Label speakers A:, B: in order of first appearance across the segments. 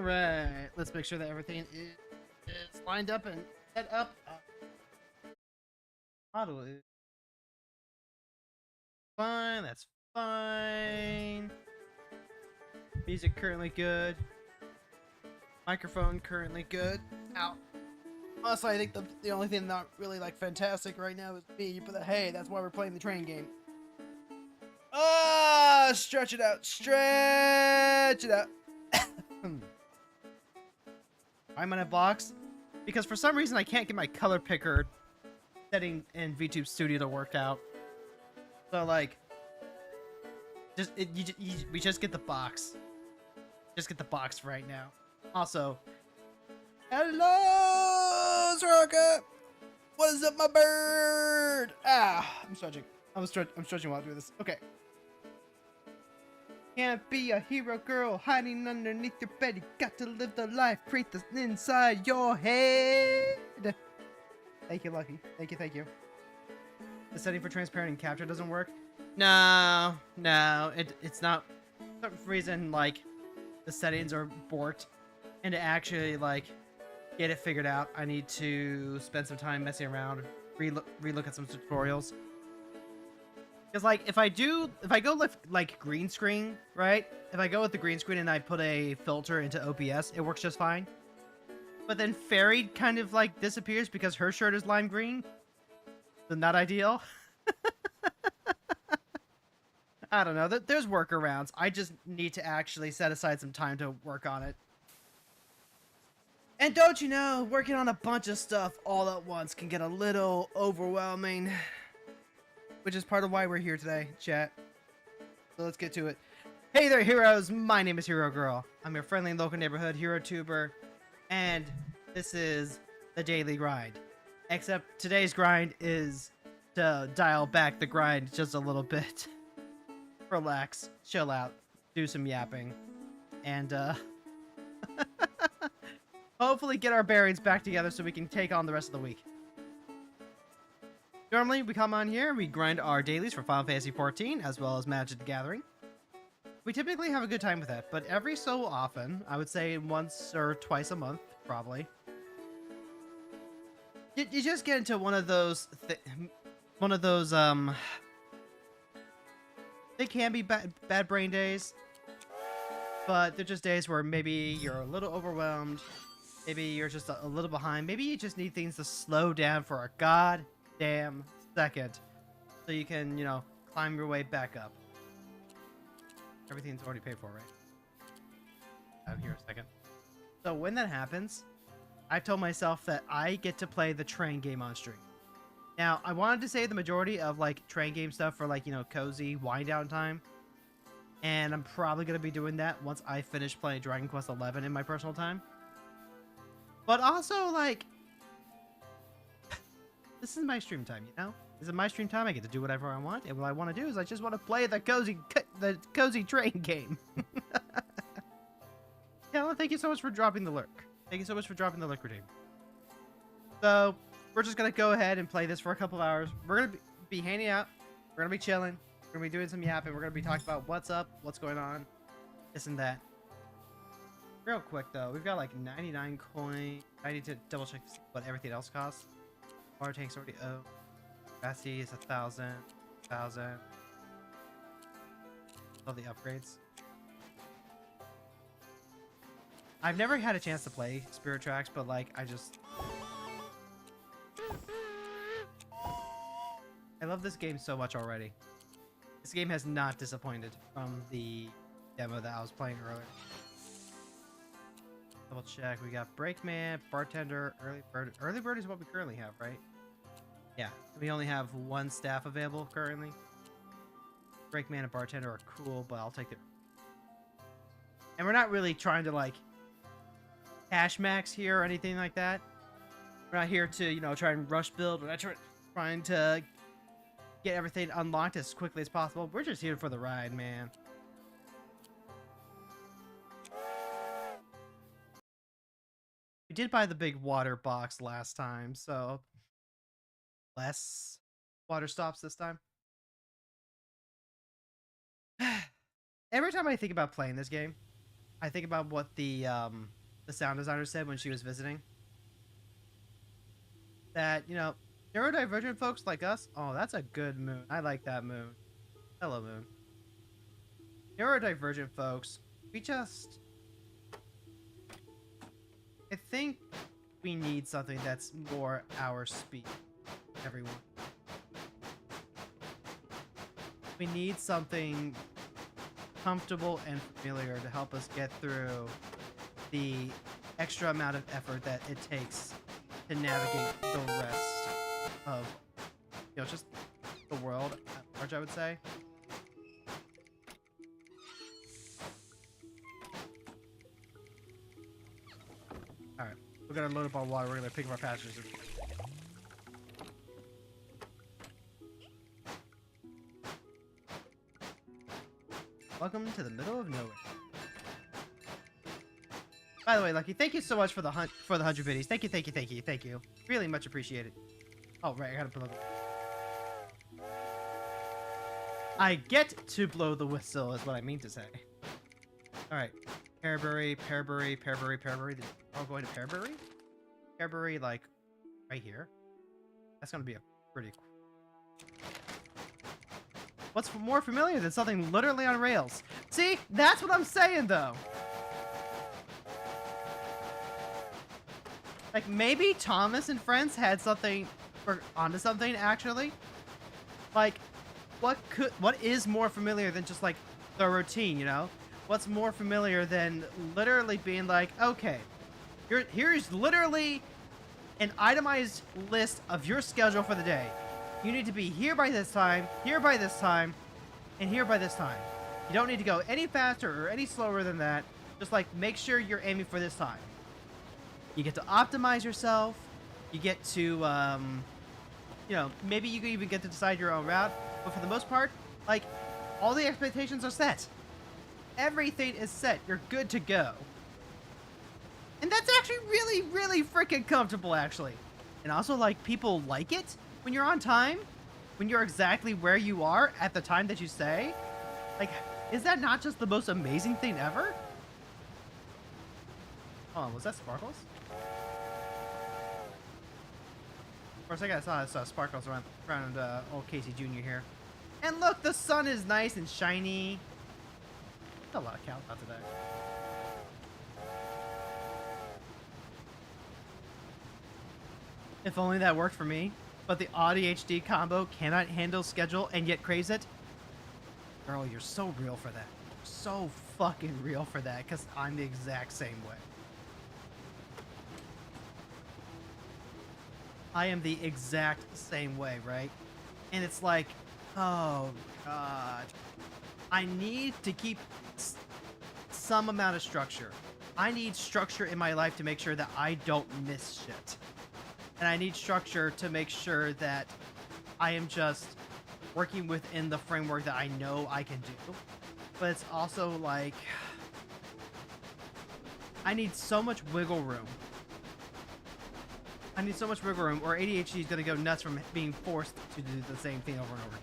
A: Alright, let's make sure that everything is lined up and set up. Model is fine, that's fine. Music currently good. Microphone currently good. Ow. Honestly, I think the only thing not really like fantastic right now is me, but hey, that's why we're playing the train game. Ah, stretch it out, stretch it out. I'm on a box because for some reason I can't get my color picker setting in VTube Studio to work out. So like, we just get the box. Just get the box right now. Also, hello, Soraka. What is up, my bird? Ah, I'm stretching. I'm stretching while I do this. Okay. Can't be a hero girl hiding underneath your bed. You got to live the life, create this inside your head. Thank you, Lucky. Thank you, thank you. The setting for transparent and capture doesn't work. No, it's not. For some reason, like, the settings are borked, and to actually like get it figured out, I need to spend some time messing around, relook at some tutorials. Because like if I go with like green screen, right? If I go with the green screen and I put a filter into OBS, it works just fine. But then Fairy kind of like disappears because her shirt is lime green. So not ideal. I don't know. There's workarounds. I just need to actually set aside some time to work on it. And don't you know, working on a bunch of stuff all at once can get a little overwhelming. Which is part of why we're here today, chat. So let's get to it. Hey there, heroes! My name is Hero Girl. I'm your friendly local neighborhood hero tuber. And this is the daily grind. Except today's grind is to dial back the grind just a little bit. Relax, chill out, do some yapping, and hopefully get our bearings back together so we can take on the rest of the week. Normally, we come on here, we grind our dailies for Final Fantasy XIV, as well as Magic the Gathering. We typically have a good time with that, but every so often, I would say once or twice a month, probably, you just get into one of those, they can be bad brain days, but they're just days where maybe you're a little overwhelmed, maybe you're just a little behind, maybe you just need things to slow down for a goddamn second so you can, you know, climb your way back up. Everything's already paid for, right? I'm here a second. So when that happens, I've told myself that I get to play the train game on stream. Now, I wanted to save the majority of, like, train game stuff for, like, you know, cozy wind down time. And I'm probably going to be doing that once I finish playing Dragon Quest XI in my personal time. But also, like, this is my stream time, you know? This is my stream time. I get to do whatever I want. And what I want to do is I just want to play the cozy train game. Yeah, thank you so much for dropping the lurk. Thank you so much for dropping the lurk redeem. So, we're just going to go ahead and play this for a couple of hours. We're going to be hanging out. We're going to be chilling. We're going to be doing some yapping. We're going to be talking about what's up, what's going on, this and that. Real quick, though. We've got like 99 coin. I need to double check what everything else costs. Water tank's already owned. Capacity is 1,000. 1,000. All the upgrades. I've never had a chance to play Spirit Tracks, but like, I love this game so much already. This game has not disappointed from the demo that I was playing earlier. Double check. We got Brakeman, Bartender, Early Bird. Early Bird is what we currently have, right? Yeah. We only have one staff available currently. Brakeman and Bartender are cool, but I'll take it. And we're not really trying to, like, cash max here or anything like that. We're not here to, you know, try and rush build. We're not trying to get everything unlocked as quickly as possible. We're just here for the ride, man. We did buy the big water box last time, so less water stops this time. Every time I think about playing this game, I think about what the the sound designer said when she was visiting. That, you know, neurodivergent folks like us, oh, that's a good moon. I like that moon. Hello, moon. Neurodivergent folks, we just... I think we need something that's more our speed, everyone. We need something comfortable and familiar to help us get through the extra amount of effort that it takes to navigate the rest of, you know, just the world at large, I would say. Alright, we're gonna load up our water, we're gonna pick up our passengers. Welcome to the middle of nowhere. By the way, Lucky, thank you so much for the 100 biddies. Thank you. Really much appreciated. Oh, right, I gotta blow the... I get to blow the whistle is what I mean to say. Alright. Pearberry. Are we going to Pearberry? Pearberry, like, right here? That's gonna be a pretty cool... What's more familiar than something literally on rails? See? That's what I'm saying, though. Like, maybe Thomas and friends had something, or onto something, actually. Like, what is more familiar than just, like, the routine, you know? What's more familiar than literally being like, okay, here's literally an itemized list of your schedule for the day. You need to be here by this time, here by this time, and here by this time. You don't need to go any faster or any slower than that. Just, like, make sure you're aiming for this time. You get to optimize yourself. You get to, you know, maybe you can even get to decide your own route. But for the most part, like, all the expectations are set. Everything is set. You're good to go. And that's actually really, really freaking comfortable, actually. And also, like, people like it when you're on time. When you're exactly where you are at the time that you say. Like, is that not just the most amazing thing ever? Oh, was that Sparkles? For a second, I saw Sparkles around old Casey Jr. here. And look, the sun is nice and shiny. There's a lot of cows out today. If only that worked for me. But the ADHD combo cannot handle schedule and yet craves it. Girl, you're so real for that. So fucking real for that, because I'm the exact same way. I am the exact same way, right? And it's like, oh god. I need to keep some amount of structure. I need structure in my life to make sure that I don't miss shit. And I need structure to make sure that I am just working within the framework that I know I can do. But it's also like, I need so much wiggle room. I need so much wiggle room, or ADHD is going to go nuts from being forced to do the same thing over and over again.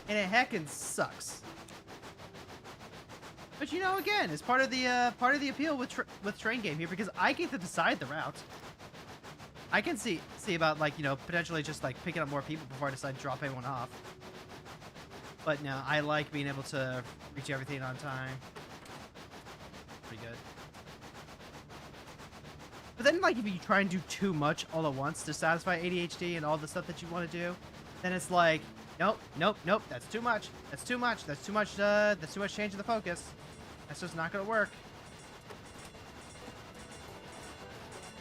A: And it heckin' sucks. But you know, again, it's part of the appeal with Train Game here, because I get to decide the route. I can see about, like, you know, potentially just like picking up more people before I decide to drop anyone off. But no, I like being able to reach everything on time. Pretty good. But then, like, if you try and do too much all at once to satisfy ADHD and all the stuff that you want to do, then it's like, nope, that's too much. That's too much change of the focus. That's just not gonna work.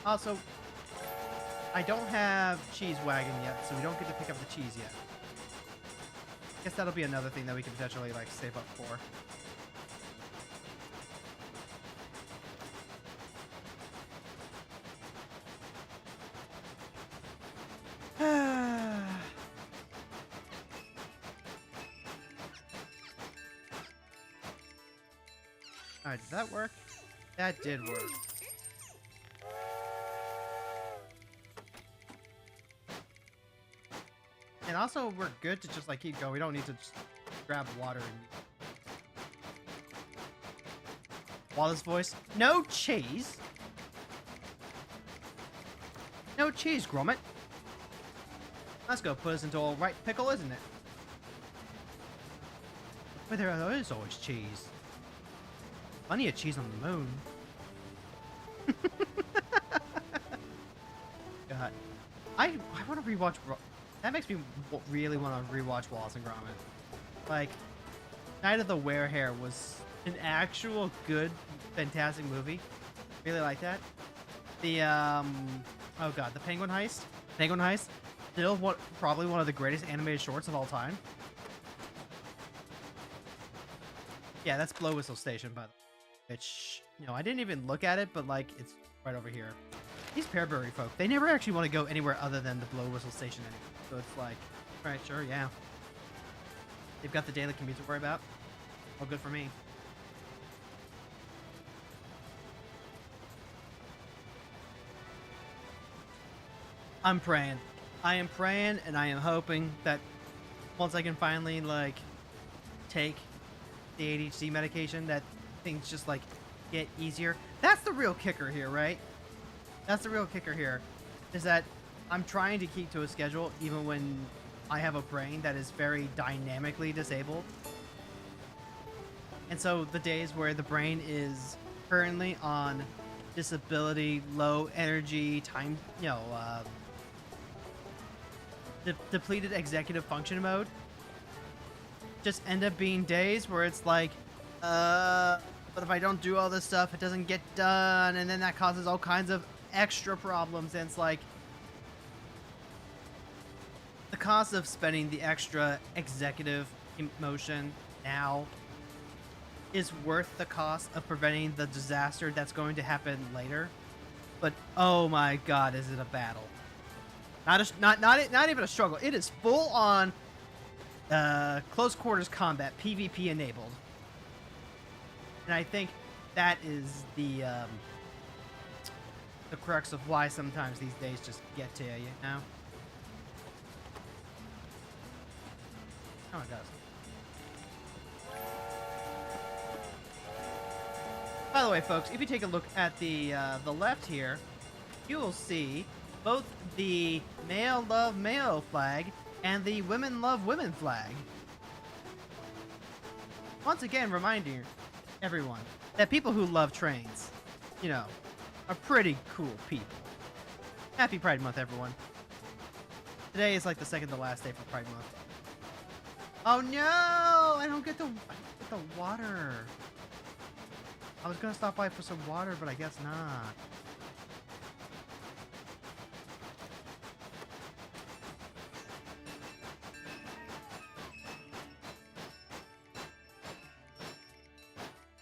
A: Also, I don't have Cheese Wagon yet, so we don't get to pick up the cheese yet. Guess that'll be another thing that we can potentially, like, save up for. Alright, did that work? That did work. And also, we're good to just, like, keep going. We don't need to just grab water and... Wallace voice. No cheese. No cheese, Gromit. Let's go put us into all right pickle, isn't it? But there is always cheese. Plenty of cheese on the moon. God. I want to rewatch... That makes me really want to rewatch Wallace and Gromit. Like, Night of the Werehare was an actual good, fantastic movie. Really like that. The, oh god, the Penguin Heist? Penguin Heist? Still probably one of the greatest animated shorts of all time. Yeah, that's Blow Whistle Station, by the way. Which, you know, I didn't even look at it, but, like, it's right over here. These Pearberry folk, they never actually want to go anywhere other than the Blow Whistle Station anymore. So it's like, alright, sure, yeah. They've got the daily commute to worry about. All good for me. I'm praying. I am praying and I am hoping that once I can finally, like, take the ADHD medication, that things just, like, get easier. That's the real kicker here, right? That's the real kicker here, is that I'm trying to keep to a schedule even when I have a brain that is very dynamically disabled. And so the days where the brain is currently on disability, low energy, time, you know, depleted executive function mode, just end up being days where it's like, but if I don't do all this stuff, it doesn't get done, and then that causes all kinds of extra problems, and it's like, the cost of spending the extra executive emotion now is worth the cost of preventing the disaster that's going to happen later. But oh my god, is it a battle. Not even a struggle. It is full on close quarters combat, PvP enabled. And I think that is the crux of why sometimes these days just get to you, you know? Oh, it does. By the way, folks, if you take a look at the left here, you will see both the male love male flag and the women love women flag. Once again, reminding everyone that people who love trains, you know, are pretty cool people. Happy Pride Month, everyone. Today is like the second to last day for Pride Month. Oh no! I don't get the water. I was gonna stop by for some water, but I guess not.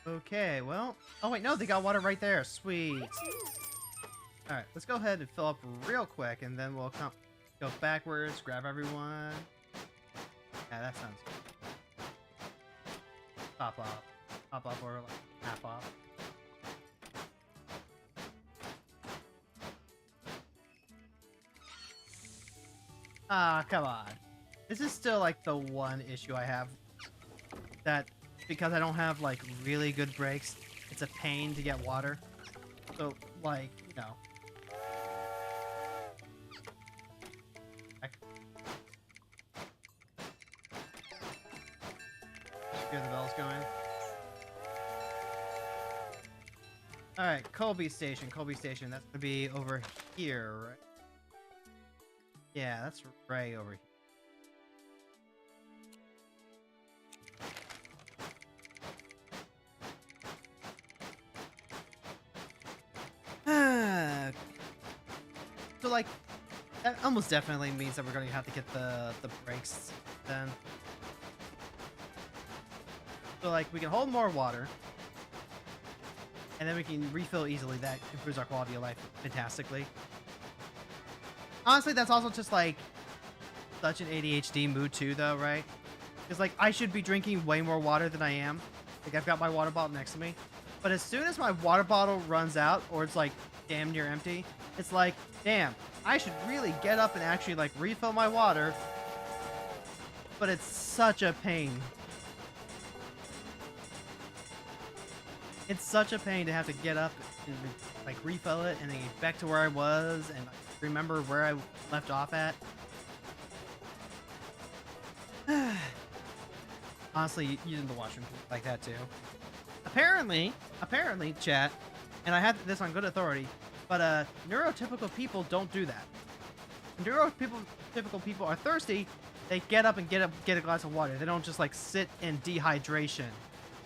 A: Okay, well... Oh wait, no, they got water right there. Sweet. Alright, let's go ahead and fill up real quick, and then we'll go backwards, grab everyone. Yeah, that sounds good. Pop off. Pop off or like half off. Ah, come on. This is still like the one issue I have. That because I don't have like really good brakes, it's a pain to get water. So like, you know. Hear the bells going. Alright, Colby Station. Colby Station. That's gonna be over here, right? Yeah, that's right over here. So, like, that almost definitely means that we're gonna have to get the brakes then. So, like, we can hold more water. And then we can refill easily. That improves our quality of life fantastically. Honestly, that's also just, like, such an ADHD mood, too, though, right? Because, like, I should be drinking way more water than I am. Like, I've got my water bottle next to me. But as soon as my water bottle runs out, or it's, like, damn near empty, it's like, damn, I should really get up and actually, like, refill my water. But it's such a pain. It's such a pain to have to get up and like refill it and then get back to where I was and like, remember where I left off at. Honestly, using the washroom like that too. Apparently, chat, and I have this on good authority, but neurotypical people don't do that. Neurotypical people are thirsty. They get up and get a glass of water. They don't just like sit in dehydration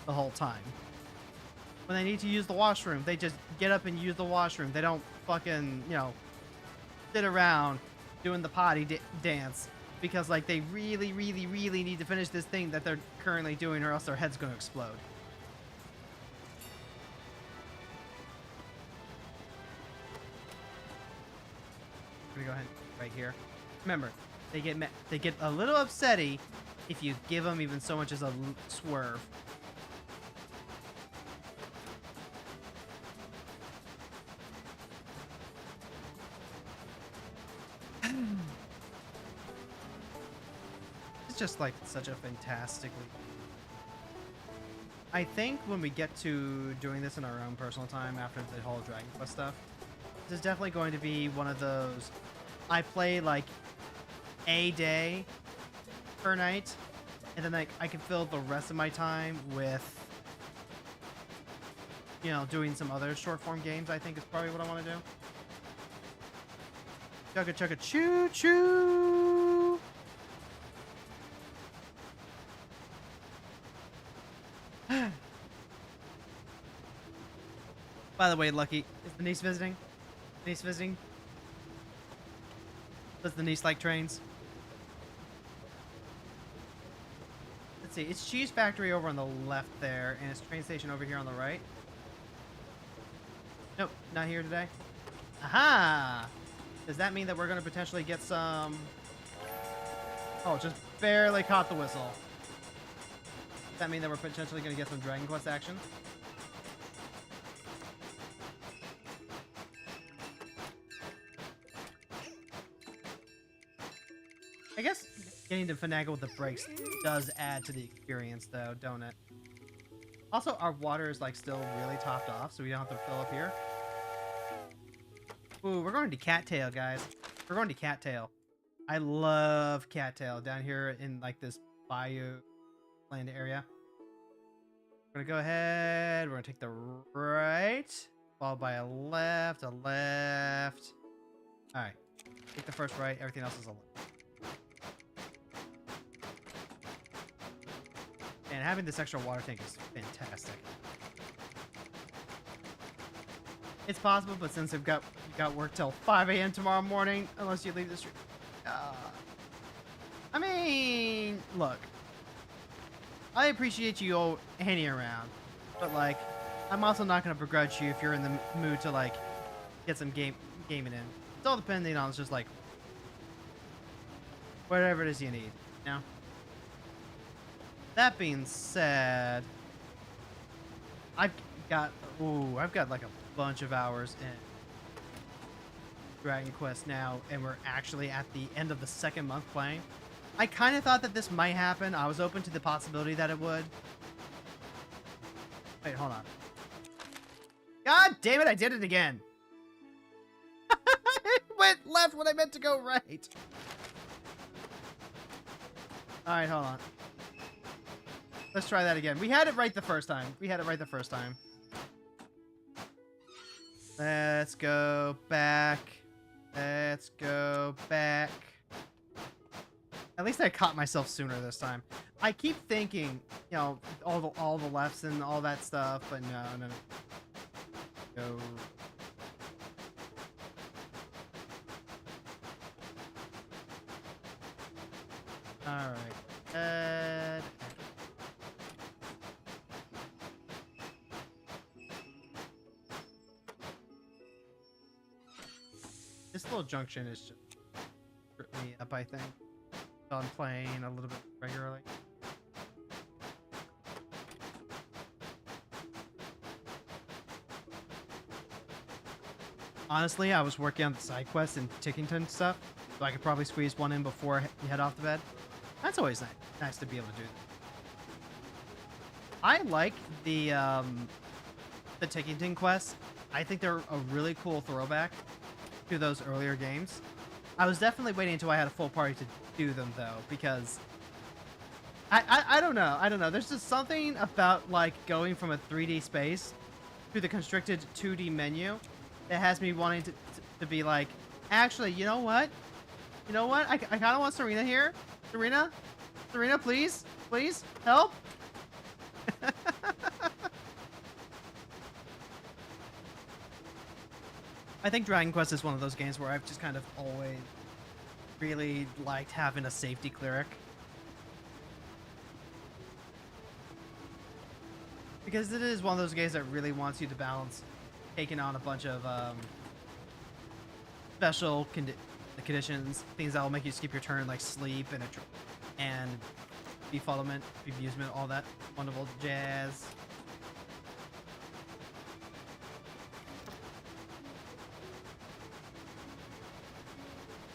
A: the whole time. When they need to use the washroom, they just get up and use the washroom. They don't fucking, you know, sit around doing the potty dance because like they really need to finish this thing that they're currently doing or else their head's going to explode. I'm going to go ahead right here. Remember, they get a little upsetty if you give them even so much as a swerve. It's just like such a fantastically... I think when we get to doing this in our own personal time after the whole Dragon Quest stuff, this is definitely going to be one of those... I play like a day per night, and then like I can fill the rest of my time with, you know, doing some other short form games. I think is probably what I want to do. Chugga chugga choo choo. By the way, Lucky, is the niece visiting? Niece visiting? Does the niece like trains? Let's see. It's Cheese Factory over on the left there, and it's train station over here on the right. Nope, not here today. Aha! Does that mean that we're going to potentially get some... Oh, just barely caught the whistle. Does that mean that we're potentially going to get some Dragon Quest action? I guess getting to finagle with the brakes does add to the experience, though, don't it? Also, our water is like still really topped off, so we don't have to fill up here. Ooh, we're going to Cattail, guys. We're going to Cattail. I love Cattail down here in like this bayou land area. We're gonna go ahead. We're gonna take the right, followed by a left, a left. All right, take the first right. Everything else is a left. And having this extra water tank is fantastic. It's possible, but since you got work till 5 a.m. tomorrow morning, unless you leave the street. I mean, look. I appreciate you all hanging around, but like, I'm also not gonna begrudge you if you're in the mood to like get some gaming in. It's all depending on just like whatever it is you need. You know. That being said, I've got like a bunch of hours in Dragon Quest now, and we're actually at the end of the second month playing. I kind of thought that this might happen. I was open to the possibility that it would. Wait, hold on. God damn it, I did it again. It went left when I meant to go right. Alright, hold on. Let's try that again. We had it right the first time. Let's go back. Let's go back. At least I caught myself sooner this time. I keep thinking, you know, all the lefts and all that stuff, but no. Go. All right. This little junction is just tripping me up, I think. So I'm playing a little bit regularly. Honestly, I was working on the side quests and Tickington stuff, so I could probably squeeze one in before you head off to bed. That's always nice to be able to do that. I like the the Ticketing quests. I think they're a really cool throwback to those earlier games. I was definitely waiting until I had a full party to do them though, because I don't know. I don't know. There's just something about like going from a 3D space to the constricted 2D menu that has me wanting to be like, actually, you know what? You know what? I kind of want Serena here. Serena? Serena, please? Please? Help? I think Dragon Quest is one of those games where I've just kind of always really liked having a safety cleric. Because it is one of those games that really wants you to balance taking on a bunch of special conditions, things that will make you skip your turn, like sleep and befuddlement, bemusement, all that wonderful jazz.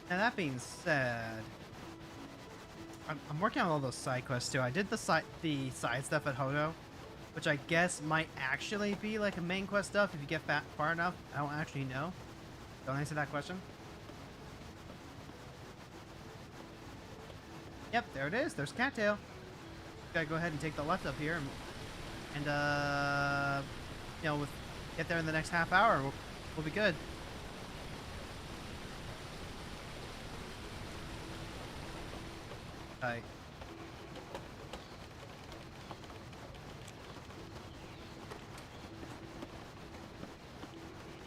A: Now that being said, I'm working on all those side quests too. I did the side stuff at Hodo, which I guess might actually be like a main quest stuff if you get far enough. I don't actually know. Don't answer that question. Yep, there it is. There's Cattail. Gotta go ahead and take the left up here, and you know, get there in the next half hour. We'll be good. Right.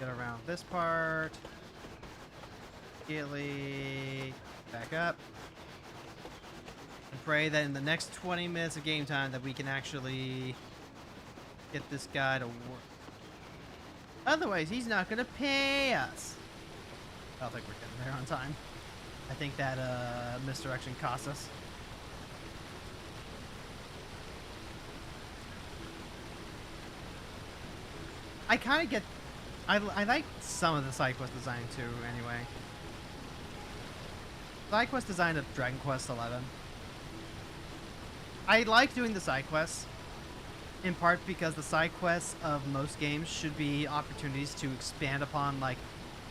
A: Get around this part. Immediately back up. And pray that in the next 20 minutes of game time that we can actually get this guy to work. Otherwise, he's not gonna pay us. I don't think we're getting there on time. I think that misdirection cost us. I kind of get... I like some of the side quest design too, anyway. Side quest design of Dragon Quest XI. I like doing the side quests, in part because the side quests of most games should be opportunities to expand upon, like,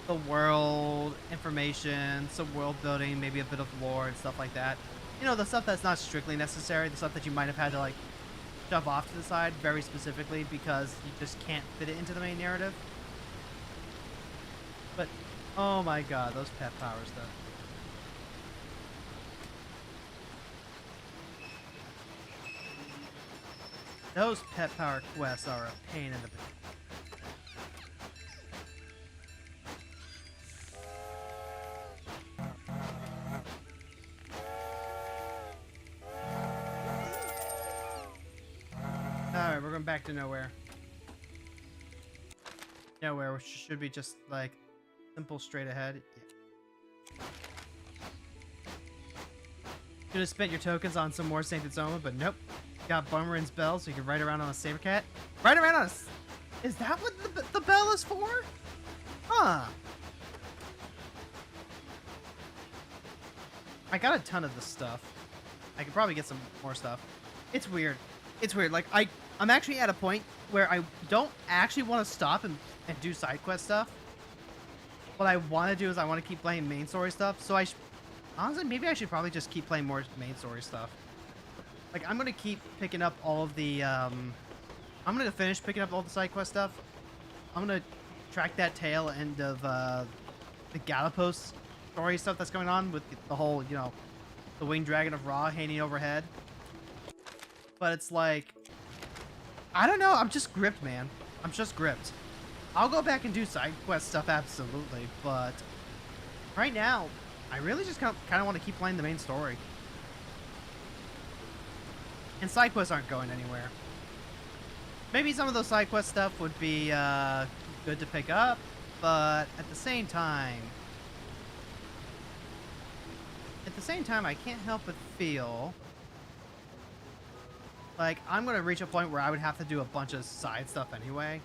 A: the world, information, some world building, maybe a bit of lore and stuff like that. You know, the stuff that's not strictly necessary, the stuff that you might have had to, like, shove off to the side very specifically because you just can't fit it into the main narrative. But, oh my god, those pet powers, though. Those pet power quests are a pain in the... Alright, we're going back to nowhere. Nowhere, which should be just, like, simple straight ahead. Yeah. Should have spent your tokens on some more Sainted Soma, but nope. Got Bumrin's bell so you can ride around on a saber cat. Ride around on a... Is that what the bell is for? Huh. I got a ton of this stuff. I could probably get some more stuff. It's weird. It's weird. Like, I'm actually at a point where I don't actually want to stop and do side quest stuff. What I want to do is I want to keep playing main story stuff. So honestly, maybe I should probably just keep playing more main story stuff. Like, I'm going to keep picking up all of the, I'm going to finish picking up all the side quest stuff. I'm going to track that tail end of, the Galapos story stuff that's going on with the whole, you know, the winged dragon of Ra hanging overhead. But it's like, I don't know. I'm just gripped, man. I'm just gripped. I'll go back and do side quest stuff, absolutely. But right now, I really just kind of want to keep playing the main story. And side quests aren't going anywhere. Maybe some of those side quest stuff would be good to pick up, but at the same time, I can't help but feel like I'm gonna reach a point where I would have to do a bunch of side stuff anyway.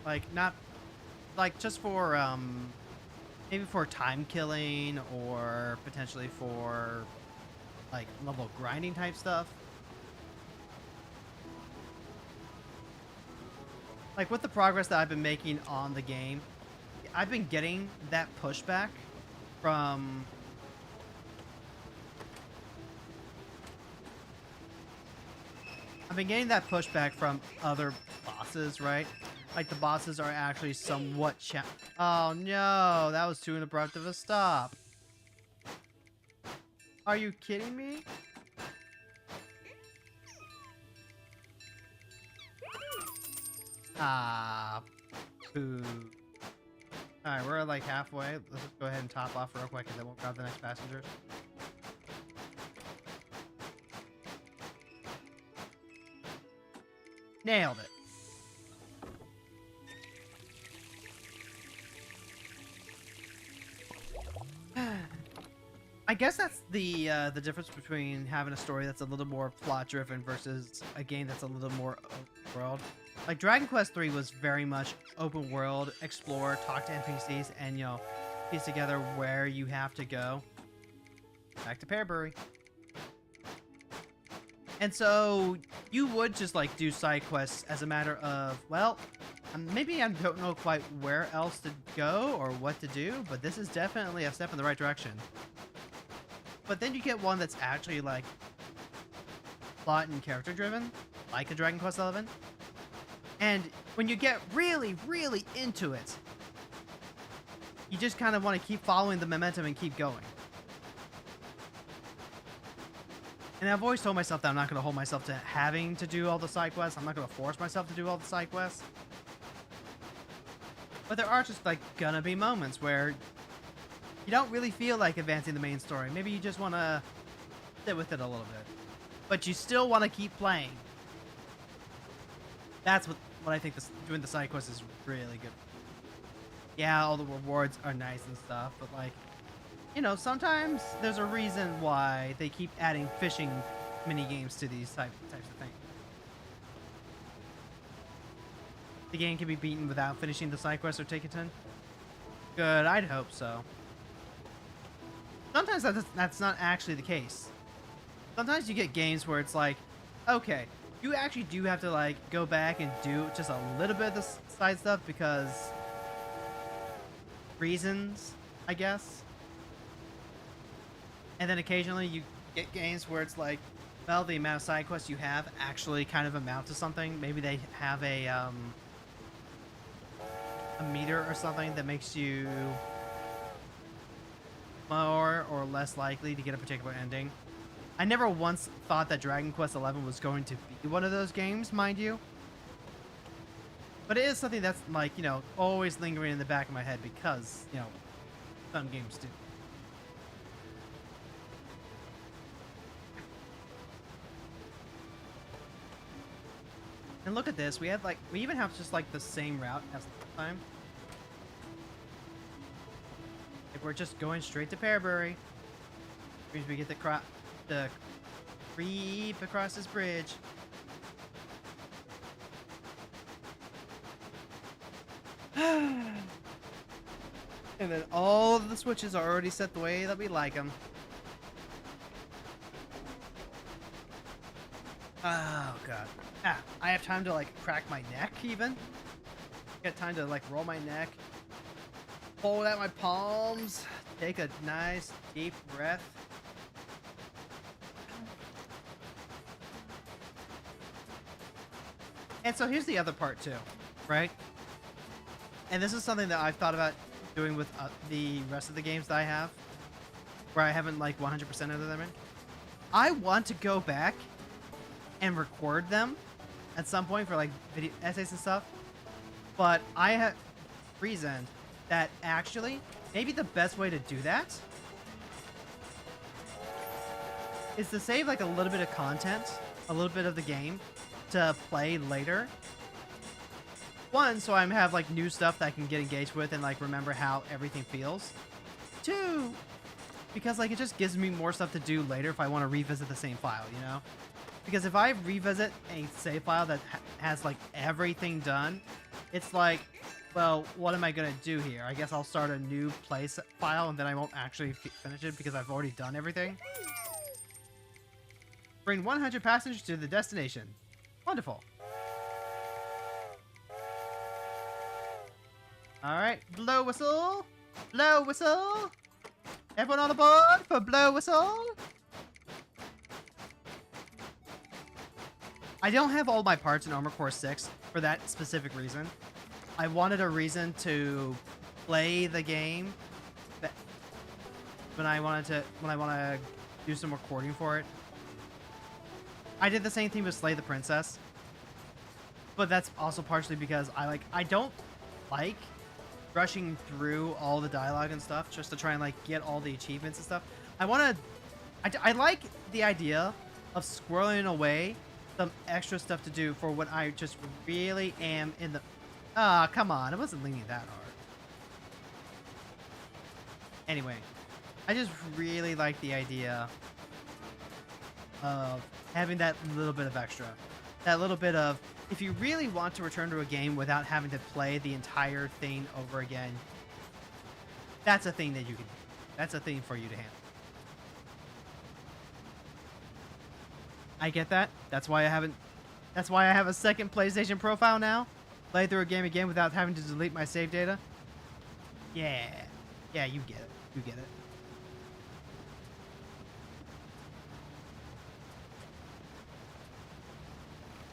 A: Like, not like just for maybe for time killing or potentially for like level grinding type stuff. Like, with the progress that I've been making on the game, I've been getting that pushback from... I've been getting that pushback from other bosses, right? Like, the bosses are actually somewhat Oh, no! That was too abrupt of a stop. Are you kidding me? Ah, boo. Alright, we're like halfway. Let's just go ahead and top off real quick and then we'll grab the next passengers. Nailed it. I guess that's the difference between having a story that's a little more plot driven versus a game that's a little more open world. Like Dragon Quest 3 was very much open world, explore, talk to NPCs, and you know, piece together where you have to go. Back to Pearbury. And so you would just like do side quests as a matter of, well, maybe I don't know quite where else to go or what to do, but this is definitely a step in the right direction. But then you get one that's actually like plot and character driven, like a Dragon Quest 11. And when you get really, really into it, you just kind of want to keep following the momentum and keep going. And I've always told myself that I'm not going to hold myself to having to do all the side quests. I'm not going to force myself to do all the side quests. But there are just like gonna be moments where you don't really feel like advancing the main story. Maybe you just want to sit with it a little bit. But you still want to keep playing. That's what I think doing the side quests is really good. Yeah, all the rewards are nice and stuff, but like, you know, sometimes there's a reason why they keep adding fishing mini games to these types of things. The game can be beaten without finishing the side quest or taking 10. Good, I'd hope so. Sometimes that's not actually the case. Sometimes you get games where it's like, okay, you actually do have to like go back and do just a little bit of the side stuff because reasons, I guess. And then occasionally you get games where it's like, well, the amount of side quests you have actually kind of amount to something. Maybe they have a meter or something that makes you more or less likely to get a particular ending. I never once thought that Dragon Quest XI was going to be one of those games, mind you. But it is something that's like, you know, always lingering in the back of my head because, you know, some games do. And look at this, we even have just like the same route as last time. If we're just going straight to Pearbury, means we get the creep across this bridge. And then all of the switches are already set the way that we like them. Oh god. Ah, I have time to like crack my neck even. Got time to like roll my neck. Hold out my palms. Take a nice deep breath. And so here's the other part too, right? And this is something that I've thought about doing with the rest of the games that I have, where I haven't like 100% of them in. I want to go back and record them at some point for like video essays and stuff, but I have reasoned that actually maybe the best way to do that is to save like a little bit of content, a little bit of the game to play later. One, so I have like new stuff that I can get engaged with and like remember how everything feels. Two, because like it just gives me more stuff to do later if I want to revisit the same file, you know? Because if I revisit a save file that has like everything done, it's like, well, what am I gonna do here? I guess I'll start a new place file and then I won't actually finish it because I've already done everything. Bring 100 passengers to the destination. Wonderful. Alright, blow whistle! Blow whistle! Everyone on the board for blow whistle! I don't have all my parts in Armored Core 6 for that specific reason. I wanted a reason to play the game that when I want to do some recording for it. I did the same thing with Slay the Princess. But that's also partially because I don't like rushing through all the dialogue and stuff just to try and like get all the achievements and stuff. I like the idea of squirreling away some extra stuff to do for when I just really am in the... Ah, come on. It wasn't leaning that hard. Anyway, I just really like the idea of having that little bit of extra. That little bit of, if you really want to return to a game without having to play the entire thing over again, that's a thing that you can do. That's a thing for you to handle. I get that. That's why I have a second PlayStation profile now. Play through a game again without having to delete my save data. Yeah. Yeah, you get it. You get it.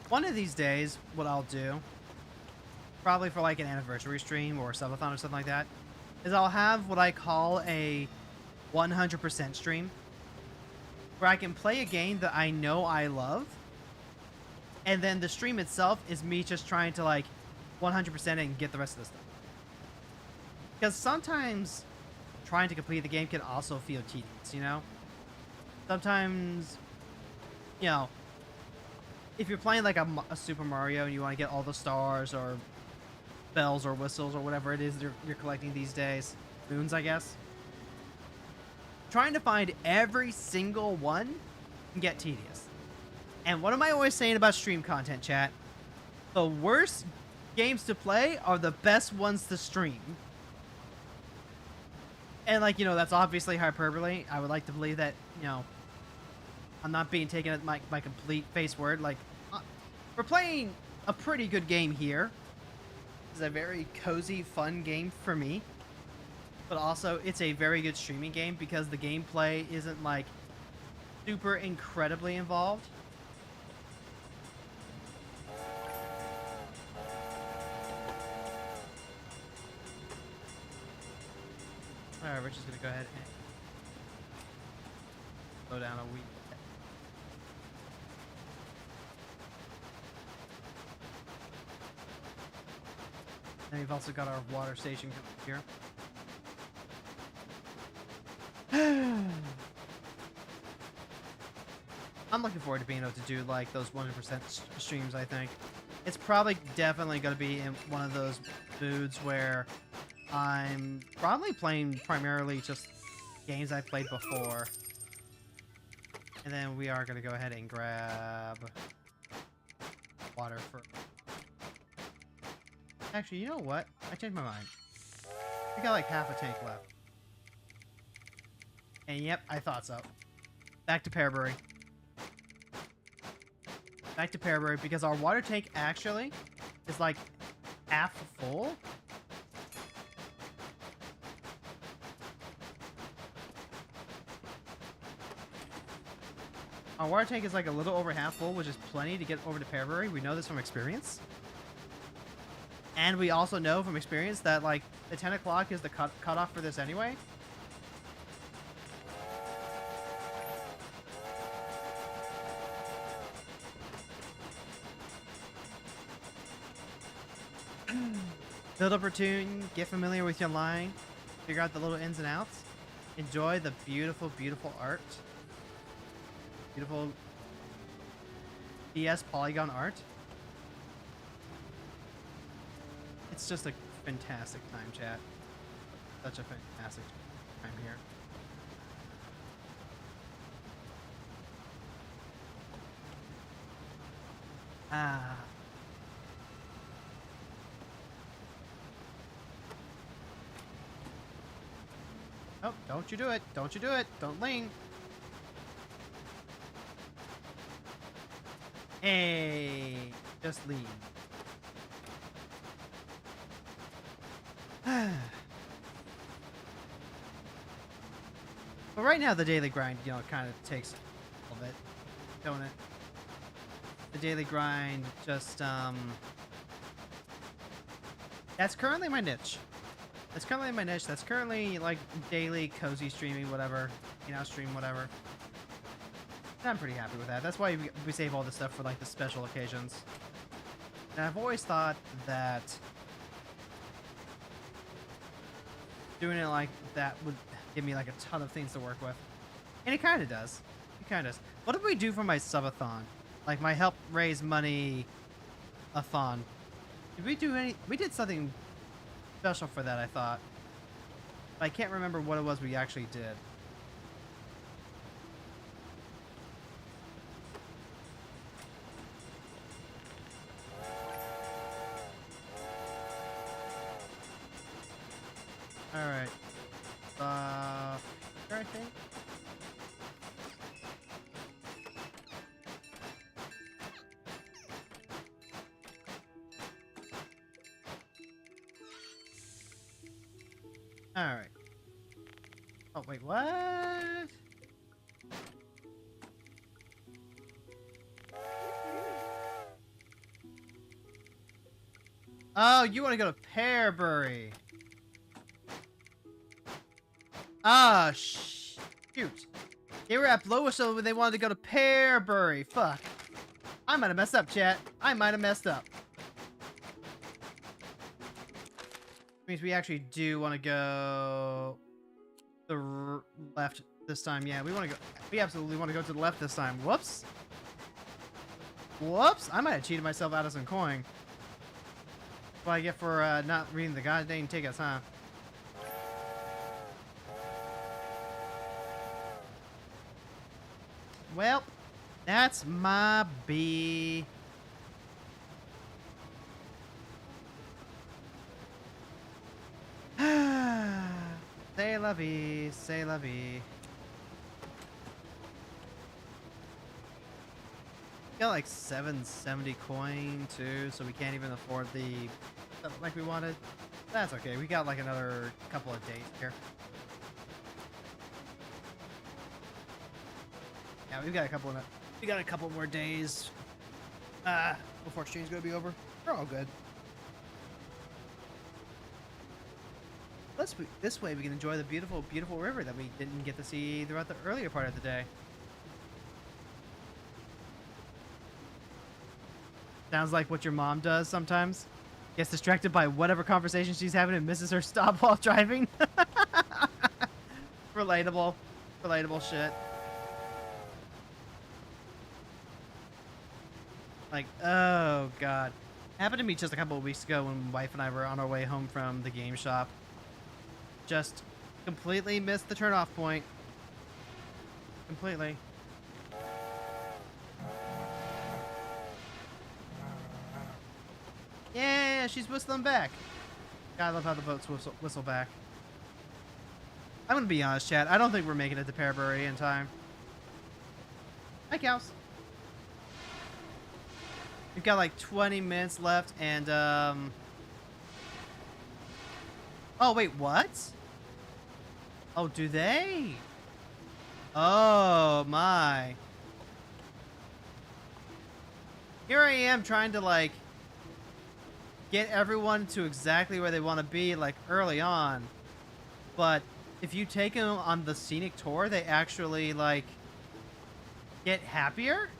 A: One of these days, what I'll do, probably for like an anniversary stream or a subathon or something like that, is I'll have what I call a 100% stream, where I can play a game that I know I love, and then the stream itself is me just trying to like 100% it and get the rest of the stuff. Because sometimes trying to complete the game can also feel tedious, you know? Sometimes, you know, if you're playing like a Super Mario and you want to get all the stars or bells or whistles or whatever it is you're collecting these days, moons, I guess, trying to find every single one can get tedious. And what am I always saying about stream content, chat? The worst games to play are the best ones to stream. And like, you know, that's obviously hyperbole. I would like to believe that, you know, I'm not being taken at my complete face word. Like, we're playing a pretty good game here. It's a very cozy, fun game for me. But also, it's a very good streaming game because the gameplay isn't, like, super incredibly involved. Alright, we're just gonna go ahead and slow down a wee bit. And we've also got our water station here. I'm looking forward to being able to do like those 100% streams, I think. It's probably definitely going to be in one of those moods where I'm probably playing primarily just games I've played before. And then we are going to go ahead and grab water for... Actually, you know what? I changed my mind. I got like half a tank left. And yep, I thought so. Back to Pearbury. Back to Pearbury because our water tank actually is like half full. Our water tank is like a little over half full, which is plenty to get over to Pearbury. We know this from experience. And we also know from experience that, like, the 10 o'clock is the cutoff for this anyway. Build up routine, get familiar with your line, figure out the little ins and outs, enjoy the beautiful, beautiful art. Beautiful DS polygon art. It's just a fantastic time, chat. Such a fantastic time here. Ah. Oh, don't you do it. Don't you do it. Don't lean. Hey, just lean. But right now, the daily grind, you know, kind of takes a little bit, don't it? The daily grind just, that's currently my niche. That's currently my niche. That's currently, like, daily cozy streaming, whatever. You know, stream whatever. And I'm pretty happy with that. That's why we save all this stuff for, like, the special occasions. And I've always thought that doing it like that would give me, like, a ton of things to work with. And it kind of does. It kind of does. What did we do for my subathon? Like, my help raise money-a-thon. Did we do any... We did something special for that, I thought. But I can't remember what it was we actually did. Alright. Here, I think. Alright. Oh, wait, what? Oh, you want to go to Pearbury. Ah, shoot. They were at Blowisville when they wanted to go to Pearbury. Fuck. I might have messed up, chat. I might have messed up. Means we actually do want to go the left this time. Yeah, we want to go. We absolutely want to go to the left this time. Whoops. Whoops. I might have cheated myself out of some coin. That's what I get for not reading the goddamn tickets, huh? Well, that's my B. Say la vie, say la vie. Got like 770 coin too, so we can't even afford the stuff like we wanted. That's okay. We got like another couple of days here. Yeah, we got a couple more days before exchange is gonna be over. We're all good. This way we can enjoy the beautiful, beautiful river that we didn't get to see throughout the earlier part of the day. Sounds like what your mom does sometimes. Gets distracted by whatever conversation she's having and misses her stop while driving. Relatable. Relatable shit. Like, oh god. Happened to me just a couple of weeks ago when my wife and I were on our way home from the game shop. Just completely missed the turnoff point. Completely. Yeah, she's whistling back. God, I love how the boats whistle back. I'm gonna be honest, chat. I don't think we're making it to Pearbury in time. Hi, cows. We've got like 20 minutes left, and oh wait, what? Oh, do they? Oh my. Here I am trying to like get everyone to exactly where they want to be like early on. But if you take them on the scenic tour, they actually like get happier?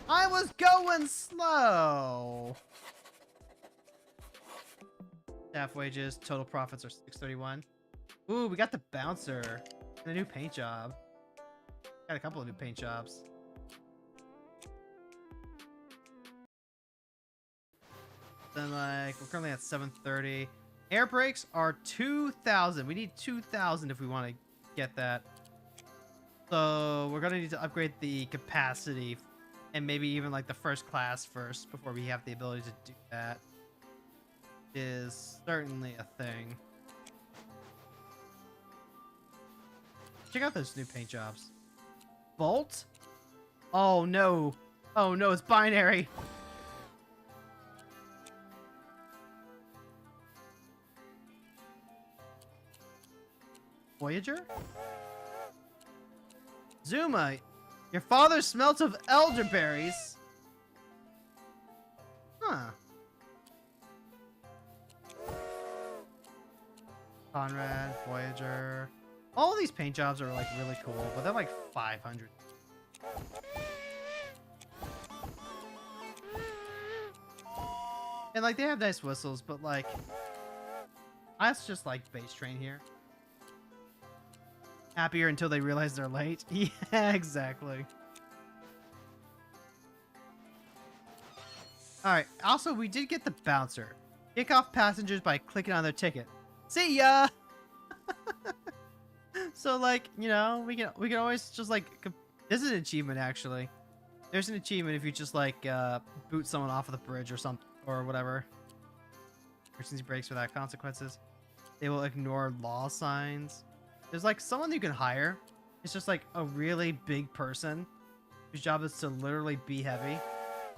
A: I was going slow. Staff wages, total profits are 631. Ooh, we got the bouncer and a new paint job. Got a couple of new paint jobs. Then like we're currently at 730. Air brakes are 2,000. We need 2,000 if we want to get that. So we're gonna need to upgrade the capacity and maybe even like the first class first before we have the ability to do that. Is certainly a thing. Check out those new paint jobs. Bolt? Oh no. Oh no, it's binary. Voyager? Zuma, your father smelt of elderberries. Huh. Conrad, Voyager. All these paint jobs are like really cool, but they're like 500. And like they have nice whistles, but like that's just like base train here. Happier until they realize they're late. Yeah, exactly. Alright, also we did get the bouncer. Kick off passengers by clicking on their ticket. See ya! So like, you know, we can always just like, this is an achievement actually. There's an achievement if you just like boot someone off of the bridge or something or whatever. Emergency brakes without consequences. They will ignore law signs. There's like someone you can hire. It's just like a really big person whose job is to literally be heavy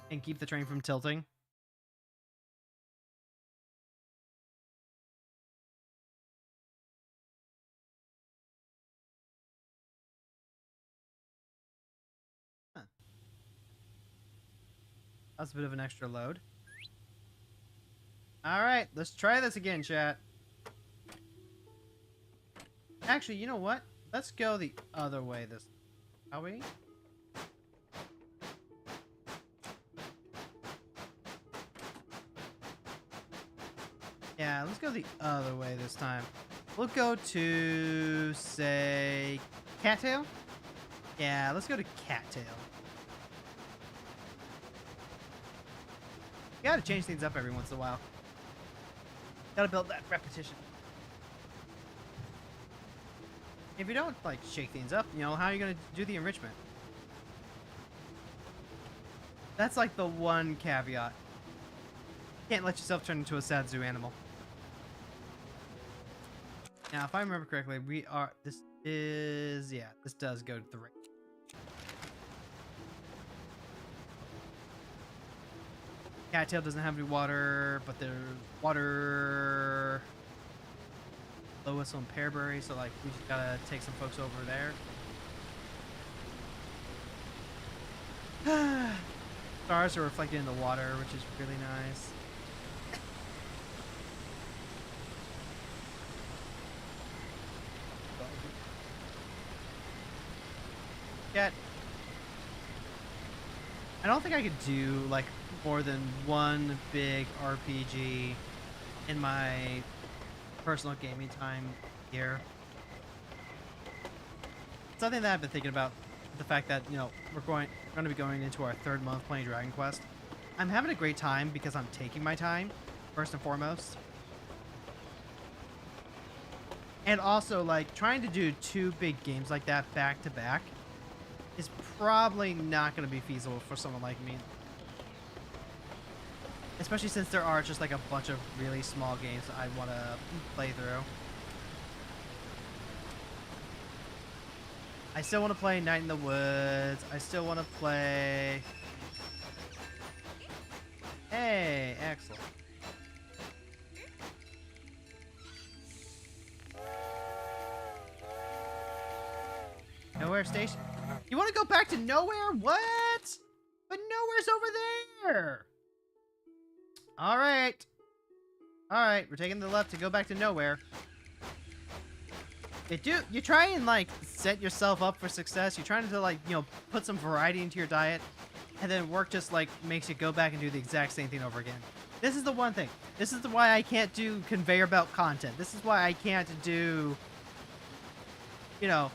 A: and keep the train from tilting. Huh. That's a bit of an extra load. Alright, let's try this again, chat. Actually, you know what? Let's go the other way this... Are we? Yeah, let's go the other way this time. We'll go to, say, Cattail? Yeah, let's go to Cattail. You gotta change things up every once in a while. Gotta build that repetition. If you don't, like, shake things up, you know, how are you gonna do the enrichment? That's, like, the one caveat. Can't let yourself turn into a sad zoo animal. Now, if I remember correctly, this does go to the right. Cattail doesn't have any water, but there's water... Low Whistle and Pearberry, so like we just gotta take some folks over there. Stars are reflected in the water, which is really nice. Yet, I don't think I could do like more than one big RPG in my personal gaming time here. Something that I've been thinking about, the fact that, you know, we're going to be going into our 3rd month playing Dragon Quest. I'm having a great time because I'm taking my time, first and foremost. And also, like, trying to do 2 big games like that back to back is probably not going to be feasible for someone like me. Especially since there are just like a bunch of really small games that I want to play through. I still want to play Night in the Woods. I still want to play... Hey, excellent. Nowhere Station. You want to go back to Nowhere? What? But Nowhere's over there. All right. All right, we're taking the left to go back to Nowhere. You try and like set yourself up for success. You're trying to like, you know, put some variety into your diet, and then work just like makes you go back and do the exact same thing over again. This is the one thing. This is why I can't do conveyor belt content. This is why I can't do, you know,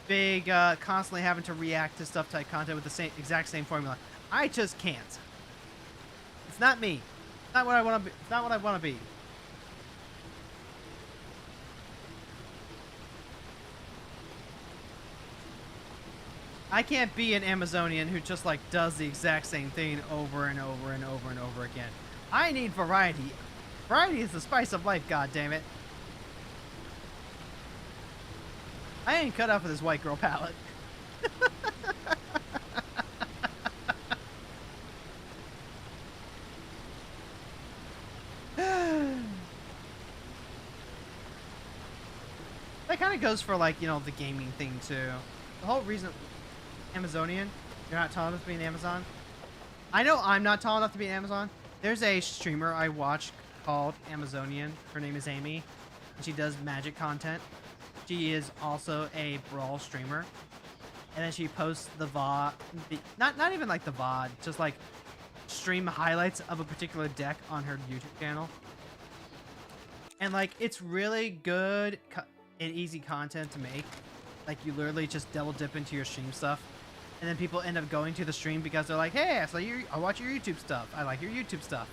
A: big constantly having to react to stuff type content with the exact same formula. I just can't. It's not me. It's not what I want to be. It's not what I want to be. I can't be an Amazonian who just like does the exact same thing over and over and over and over again. I need variety. Variety is the spice of life, goddammit. I ain't cut out for this white girl palette. that kind of goes for like, you know, the gaming thing too. The whole reason Amazonian, you're not tall enough to be an Amazon. I know I'm not tall enough to be an Amazon. There's a streamer I watch called Amazonian. Her name is Amy, and she does magic content. She is also a brawl streamer, and then she posts the VOD, not even like the VOD, just like stream highlights of a particular deck on her YouTube channel. And like, it's really good and easy content to make. Like, you literally just double dip into your stream stuff, and then people end up going to the stream because they're like, hey, I watch your YouTube stuff. I like your YouTube stuff.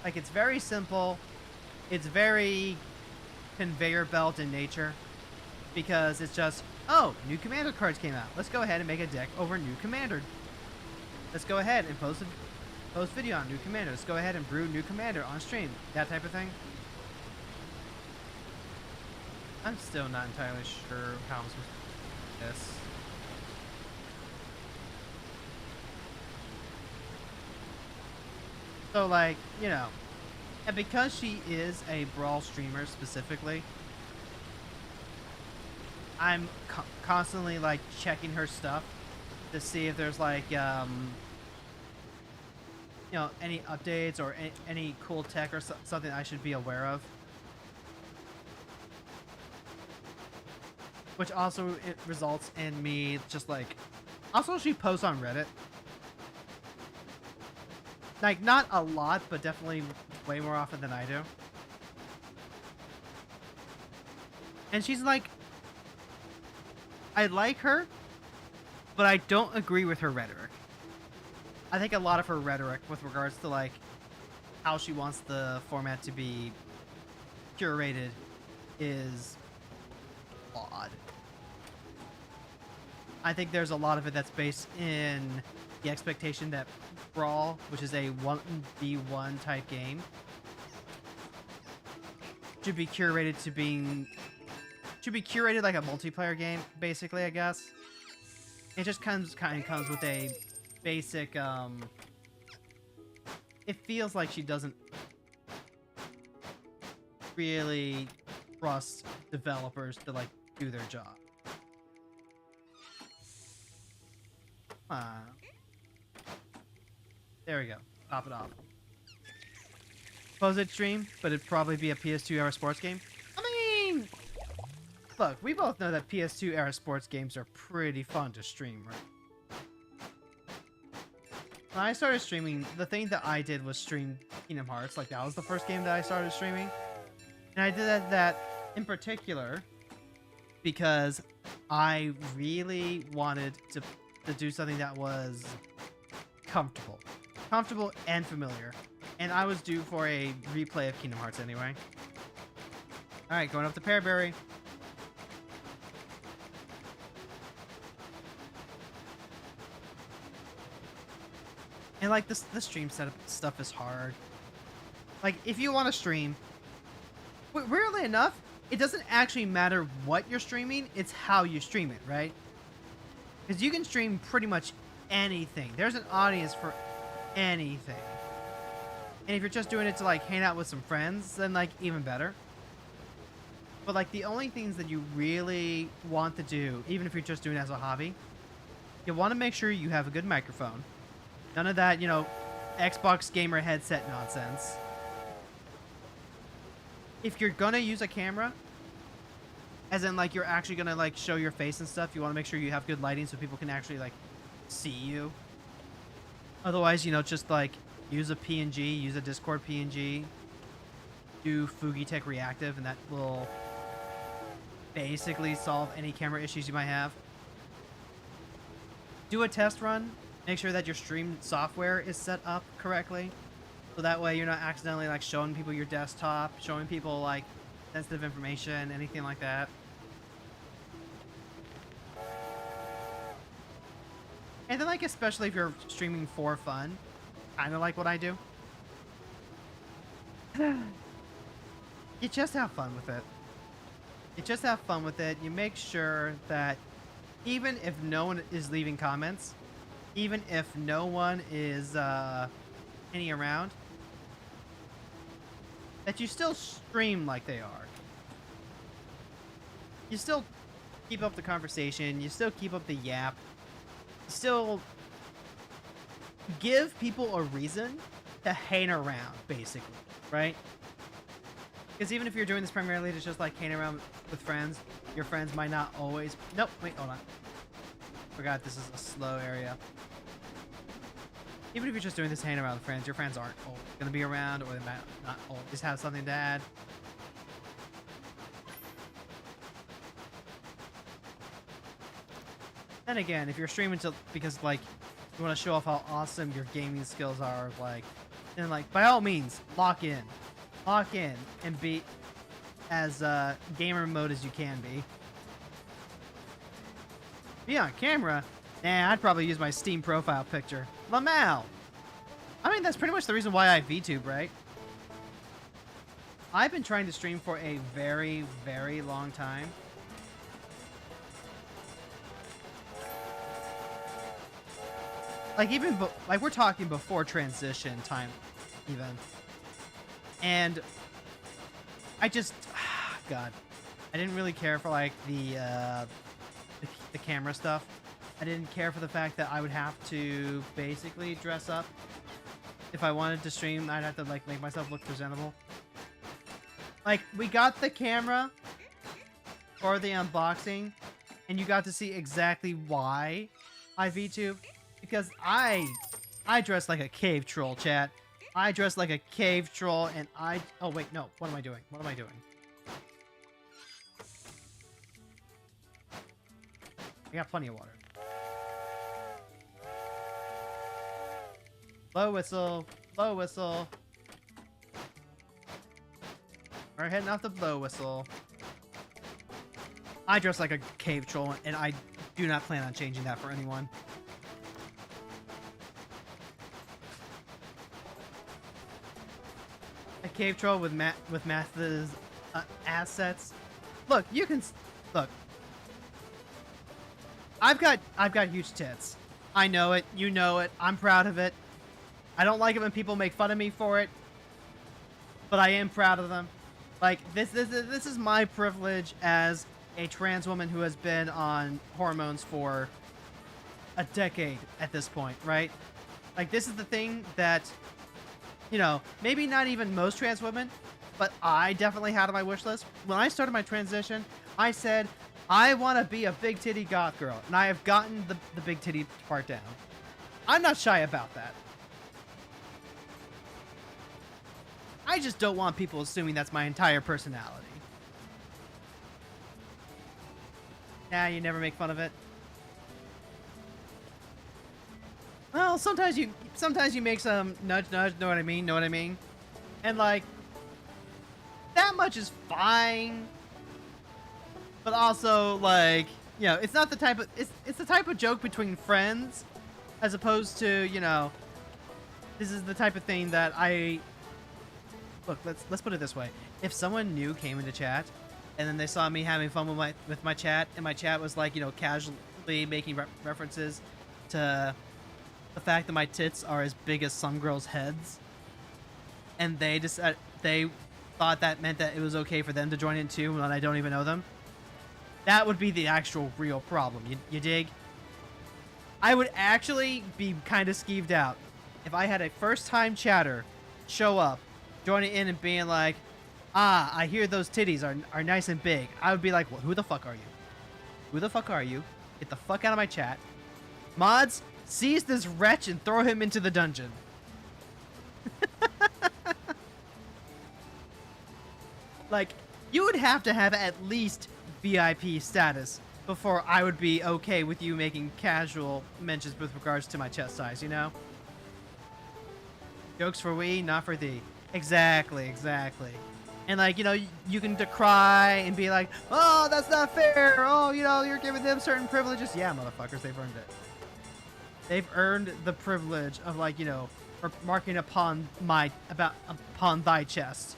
A: Like, it's very simple. It's very conveyor belt in nature, because it's just, oh, new commander cards came out. Let's go ahead and make a deck over new commander. Let's go ahead and post video on new commander. Let's go ahead and brew new commander on stream. That type of thing. I'm still not entirely sure how I'm supposed to do this. So, like, you know, and because she is a brawl streamer specifically, I'm constantly, like, checking her stuff to see if there's, like, you know, any updates or any cool tech or something I should be aware of. Which also, it results in me just, like... Also, she posts on Reddit. Like, not a lot, but definitely way more often than I do. And she's like... I like her, but I don't agree with her rhetoric. I think a lot of her rhetoric with regards to, like, how she wants the format to be curated is odd. I think there's a lot of it that's based in the expectation that Brawl, which is a 1v1 type game, should be curated like a multiplayer game, basically, I guess. It just kind of comes with a basic, it feels like she doesn't really trust developers to, like, do their job. There we go. Top it off. Suppose it'd stream, but it'd probably be a PS2 era sports game. I mean, look, we both know that PS2 era sports games are pretty fun to stream, right? When I started streaming, the thing that I did was stream Kingdom Hearts. Like, that was the first game that I started streaming. And I did that in particular because I really wanted to do something that was comfortable and familiar, and I was due for a replay of Kingdom Hearts anyway. All right, going up to Pearberry. And like, the stream setup stuff is hard. Like, if you want to stream, weirdly enough, it doesn't actually matter what you're streaming, it's how you stream it, right? Because you can stream pretty much anything. There's an audience for anything. And if you're just doing it to, like, hang out with some friends, then, like, even better. But, like, the only things that you really want to do, even if you're just doing it as a hobby, you want to make sure you have a good microphone. None of that, you know, Xbox gamer headset nonsense. If you're gonna use a camera, as in, like, you're actually gonna, like, show your face and stuff, you want to make sure you have good lighting so people can actually, like, see you. Otherwise, you know, just, like, use a PNG, use a Discord PNG, do Fugitech Reactive, and that will basically solve any camera issues you might have. Do a test run. Make sure that your stream software is set up correctly. So that way you're not accidentally, like, showing people your desktop, showing people, like, sensitive information, anything like that. And then, like, especially if you're streaming for fun, kind of like what I do, you just have fun with it. You just have fun with it. You make sure that even if no one is leaving comments, even if no one is hanging around, that you still stream like they are. you still keep up the conversation, you still keep up the yap, you still give people a reason to hang around, basically, right? Because even if you're doing this primarily to just like hang around with friends, your friends might not always. Nope, wait, hold on. Forgot this is a slow area. Even if you're just doing this hang around with friends, your friends aren't always gonna be around, or they might not always have something to add. Then again, if you're streaming to because like you want to show off how awesome your gaming skills are, like, then like by all means, lock in, and be as gamer mode as you can be. Be on camera? Nah, I'd probably use my Steam profile picture. Lamal! I mean, that's pretty much the reason why I VTube, right? I've been trying to stream for a very, very long time. Like, even, like, we're talking before transition time, even. And I just, God, I didn't really care for, like, the camera stuff. I didn't care for the fact that I would have to basically dress up. If I wanted to stream, I'd have to, like, make myself look presentable. Like, we got the camera for the unboxing, and you got to see exactly why I VTube. Because I dress like a cave troll, chat. I dress like a cave troll, and oh, wait, no. What am I doing? What am I doing? I got plenty of water. Blow whistle. Blow whistle. We're heading off the blow whistle. I dress like a cave troll, and I do not plan on changing that for anyone. A cave troll with Math's assets. Look, you can look. I've got huge tits. I know it. You know it. I'm proud of it. I don't like it when people make fun of me for it, but I am proud of them. Like this is my privilege as a trans woman who has been on hormones for a decade at this point, right? Like this is the thing that, you know, maybe not even most trans women, but I definitely had on my wish list. When I started my transition, I said, I want to be a big titty goth girl, and I have gotten the big titty part down. I'm not shy about that. I just don't want people assuming that's my entire personality. Nah, you never make fun of it. Well, sometimes you make some nudge, know what I mean? Know what I mean? And like, that much is fine. But also, like, you know, it's not the type of it's the type of joke between friends, as opposed to, you know, this is the type of thing that I look. Let's put it this way: if someone new came into chat, and then they saw me having fun with my chat, and my chat was like, you know, casually making references to the fact that my tits are as big as some girls' heads, and they just they thought that meant that it was okay for them to join in too, when I don't even know them. That would be the actual real problem. You dig? I would actually be kind of skeeved out if I had a first-time chatter show up, joining in and being like, ah, I hear those titties are nice and big. I would be like, well, who the fuck are you? Who the fuck are you? Get the fuck out of my chat. Mods, seize this wretch and throw him into the dungeon. Like, you would have to have at least VIP status before I would be okay with you making casual mentions with regards to my chest size, you know? Jokes for we, not for thee. Exactly. And like, you know, you can decry and be like, oh, that's not fair. Oh, you know, you're giving them certain privileges. Yeah, motherfuckers, they've earned it. They've earned the privilege of, like, you know, marking upon upon thy chest.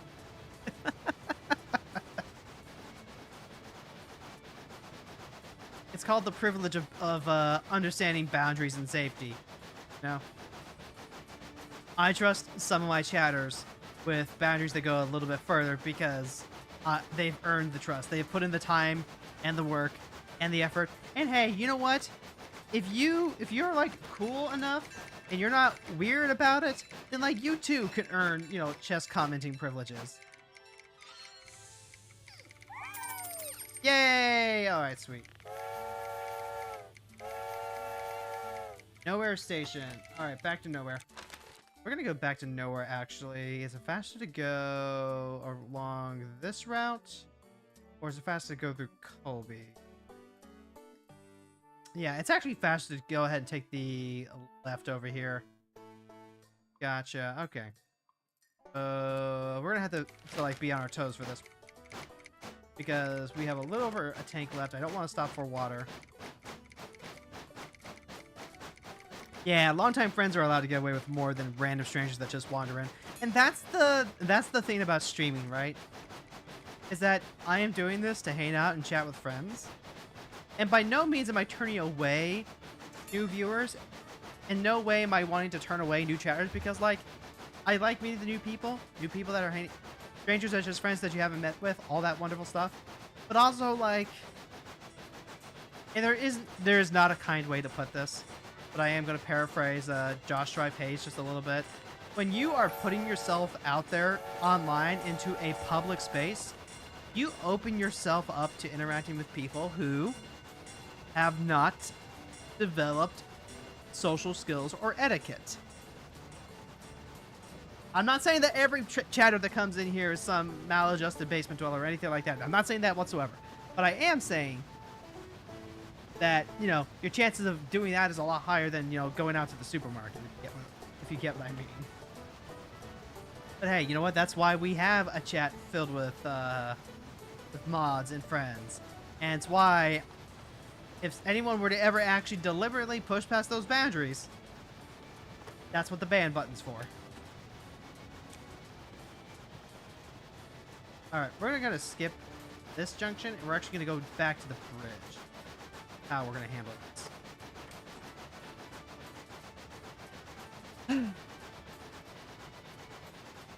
A: It's called the privilege of understanding boundaries and safety. You know? I trust some of my chatters with boundaries that go a little bit further because they've earned the trust. They've put in the time and the work and the effort. And hey, you know what? If you're like cool enough and you're not weird about it, then like you too could earn, you know, chess commenting privileges. Yay! All right, sweet. Nowhere station. All right, back to nowhere. We're gonna go back to nowhere, actually. Is it faster to go along this route? Or is it faster to go through Colby? Yeah, it's actually faster to go ahead and take the left over here. Gotcha, okay. We're gonna have to like, be on our toes for this. Because we have a little over a tank left. I don't want to stop for water. Yeah, longtime friends are allowed to get away with more than random strangers that just wander in. And that's the thing about streaming, right? Is that I am doing this to hang out and chat with friends. And by no means am I turning away new viewers. In no way am I wanting to turn away new chatters, because like I like meeting the new people that are hanging, strangers are just friends that you haven't met with, all that wonderful stuff. But also like, and there is not a kind way to put this. But I am going to paraphrase Josh Drive Hayes just a little bit. When you are putting yourself out there online into a public space, you open yourself up to interacting with people who have not developed social skills or etiquette. I'm not saying that every chatter that comes in here is some maladjusted basement dweller or anything like that. I'm not saying that whatsoever. But I am saying that, you know, your chances of doing that is a lot higher than, you know, going out to the supermarket, if you get what I mean. But hey, you know what? That's why we have a chat filled with mods and friends. And it's why, if anyone were to ever actually deliberately push past those boundaries, that's what the ban button's for. Alright, we're gonna skip this junction, and we're actually gonna go back to the bridge. How we're gonna handle this.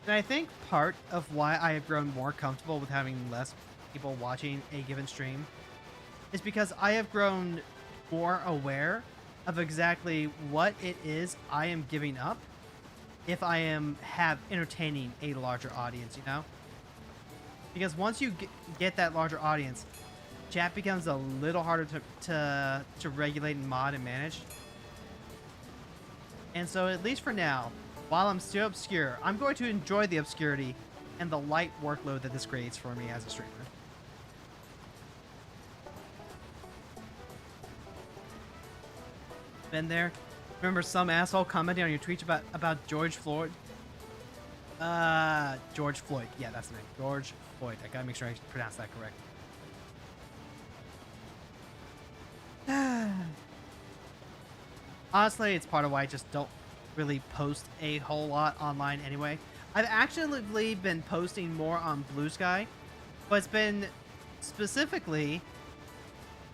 A: And I think part of why I have grown more comfortable with having less people watching a given stream is because I have grown more aware of exactly what it is I am giving up if I am entertaining a larger audience, you know? Because once you get that larger audience, chat becomes a little harder to regulate and mod and manage. And so, at least for now, while I'm still obscure, I'm going to enjoy the obscurity and the light workload that this creates for me as a streamer. Been there? Remember some asshole commenting on your tweets about George Floyd? George Floyd. Yeah, that's the name. George Floyd. I gotta make sure I pronounce that correct. Honestly, it's part of why I just don't really post a whole lot online anyway. I've actually been posting more on Blue Sky, but it's been specifically,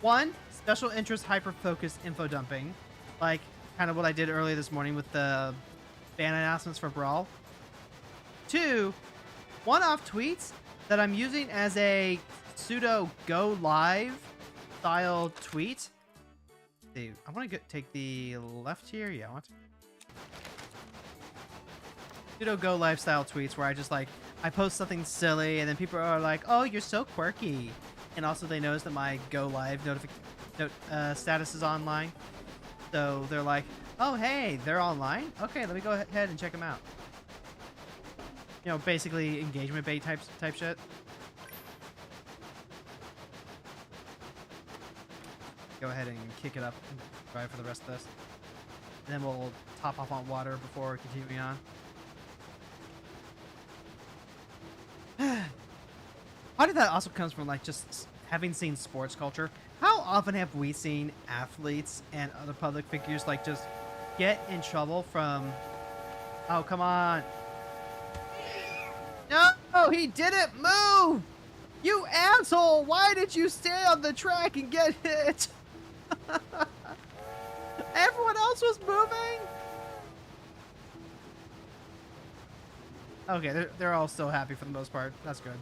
A: one, special interest hyper-focused info dumping, like kind of what I did earlier this morning with the ban announcements for Brawl. Two, one-off tweets that I'm using as a pseudo go live style tweet. See, I want to take the left here. Yeah, I want to. Pseudo go lifestyle tweets where I post something silly and then people are like, "Oh, you're so quirky," and also they notice that my go live status is online, so they're like, "Oh, hey, they're online. Okay, let me go ahead and check them out." You know, basically engagement bait type shit. Go ahead and kick it up and drive for the rest of this. And then we'll top off on water before continuing on. Part of that also comes from like just having seen sports culture. How often have we seen athletes and other public figures like just get in trouble from, oh, come on. No, he didn't move! You asshole! Why did you stay on the track and get hit? Everyone else was moving? Okay, they're all still happy for the most part. That's good.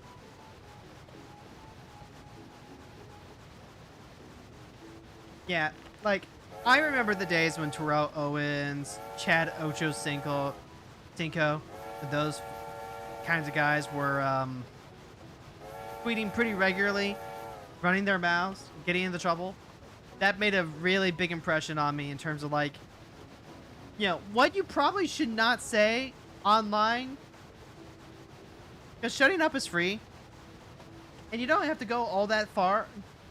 A: Yeah, like, I remember the days when Terrell Owens, Chad Cinco, those kinds of guys were tweeting pretty regularly, running their mouths, getting into trouble. That made a really big impression on me in terms of, like, what you probably should not say online. Because shutting up is free. And you don't have to go all that far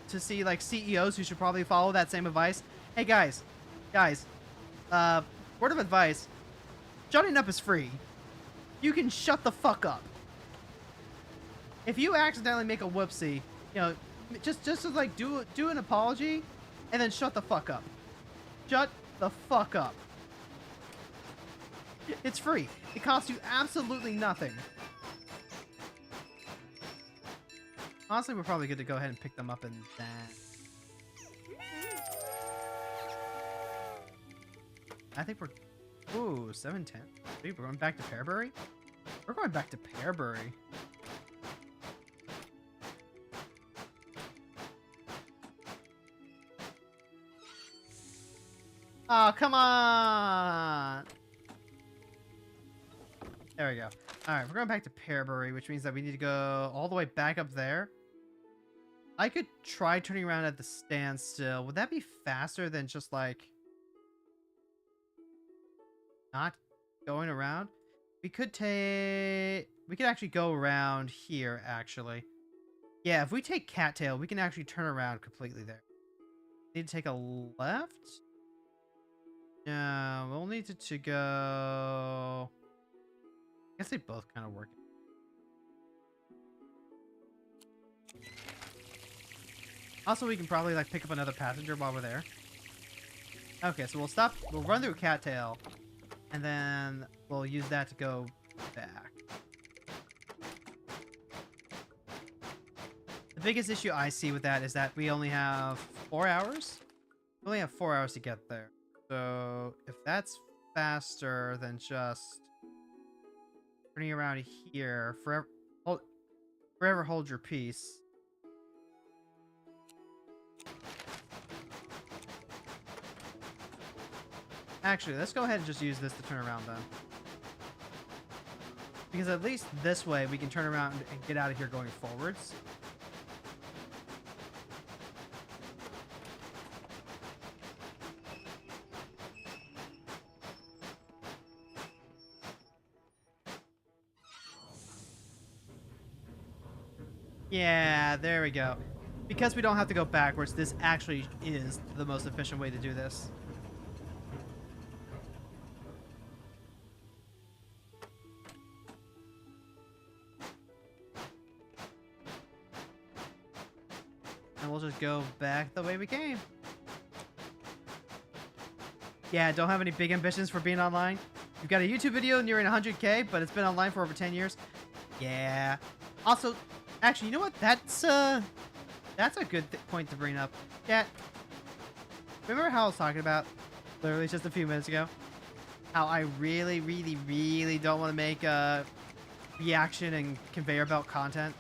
A: to see, like, CEOs who should probably follow that same advice. Hey, guys, word of advice. Shutting up is free. You can shut the fuck up. If you accidentally make a whoopsie, just to, like, do an apology and then shut the fuck up. Shut the fuck up. It's free. It costs you absolutely nothing. Honestly, we're probably good to go ahead and pick them up in that. I think we're... Ooh, 710. We're going back to Pearbury? We're going back to Pearbury. Oh, come on! There we go. Alright, we're going back to Pearbury, which means that we need to go all the way back up there. I could try turning around at the standstill. Would that be faster than just, like, not going around? We could actually go around here, actually. Yeah, if we take Cattail, we can actually turn around completely there. Need to take a left? No, we'll need to go... I guess they both kind of work. Also, we can probably, like, pick up another passenger while we're there. Okay, so we'll stop. We'll run through Cattail, and then we'll use that to go back. The biggest issue I see with that is that we only have 4 hours. We only have 4 hours to get there. So if that's faster than just turning around here, forever hold your peace. Actually, let's go ahead and just use this to turn around then. Because at least this way we can turn around and get out of here going forwards. Yeah, there we go. Because we don't have to go backwards, this actually is the most efficient way to do this. And we'll just go back the way we came. Yeah, don't have any big ambitions for being online. You've got a YouTube video nearing 100K, but it's been online for over 10 years. Yeah. Also, actually, you know what? That's a good point to bring up. Yeah. Remember how I was talking about, literally just a few minutes ago, how I really, really, really don't want to make reaction and conveyor belt content?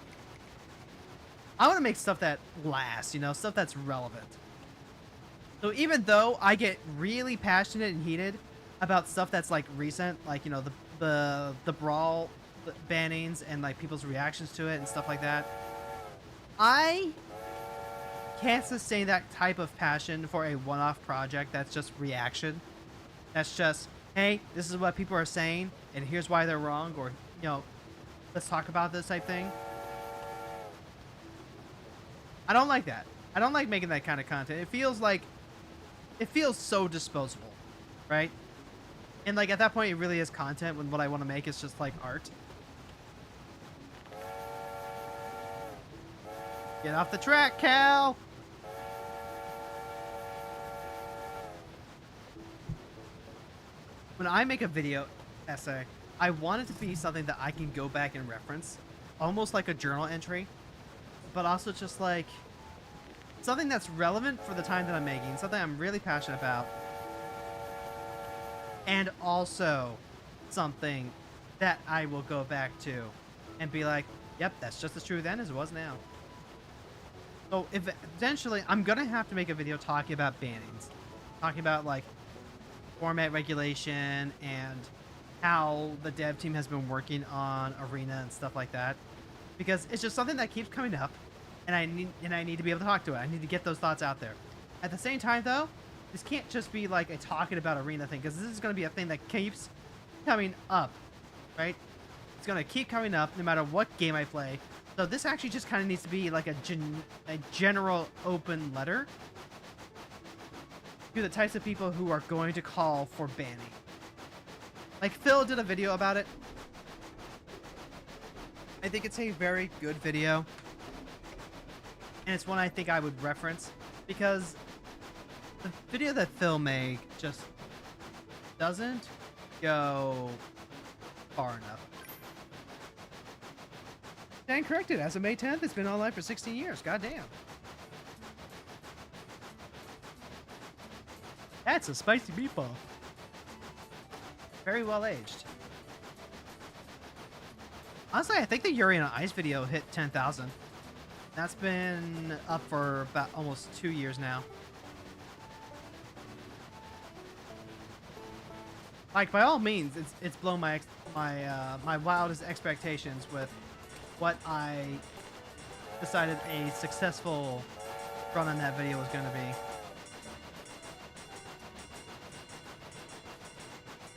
A: I want to make stuff that lasts, stuff that's relevant. So even though I get really passionate and heated about stuff that's, like, recent, like, the brawl bannings and, like, people's reactions to it and stuff like that, I can't sustain that type of passion for a one-off project that's just reaction. That's just, hey, this is what people are saying, and here's why they're wrong, or, let's talk about this type thing. I don't like that. I don't like making that kind of content. It feels so disposable, right? And, like, at that point, it really is content when what I want to make is just, like, art. Get off the track, Cal! When I make a video essay, I want it to be something that I can go back and reference. Almost like a journal entry. But also just, like, something that's relevant for the time that I'm making. Something I'm really passionate about. And also something that I will go back to and be like, yep, that's just as true then as it was now. So if eventually I'm gonna have to make a video talking about bannings, talking about like format regulation and how the dev team has been working on Arena and stuff like that, because it's just something that keeps coming up, and I need to be able to talk to it. I need to get those thoughts out there. At the same time, though, this can't just be like a talking about Arena thing, because this is going to be a thing that keeps coming up, right? It's going to keep coming up no matter what game I play. So this actually just kind of needs to be like a general open letter to the types of people who are going to call for banning. Like Phil did a video about it. I think it's a very good video. And it's one I think I would reference because the video that Phil made just doesn't go far enough. Stand corrected. As of May 10th, it's been online for 16 years. Goddamn. That's a spicy meatball. Very well aged. Honestly, I think the Yuri on Ice video hit 10,000. That's been up for about almost 2 years now. Like, by all means, it's blown my wildest expectations with what I decided a successful run on that video was going to be.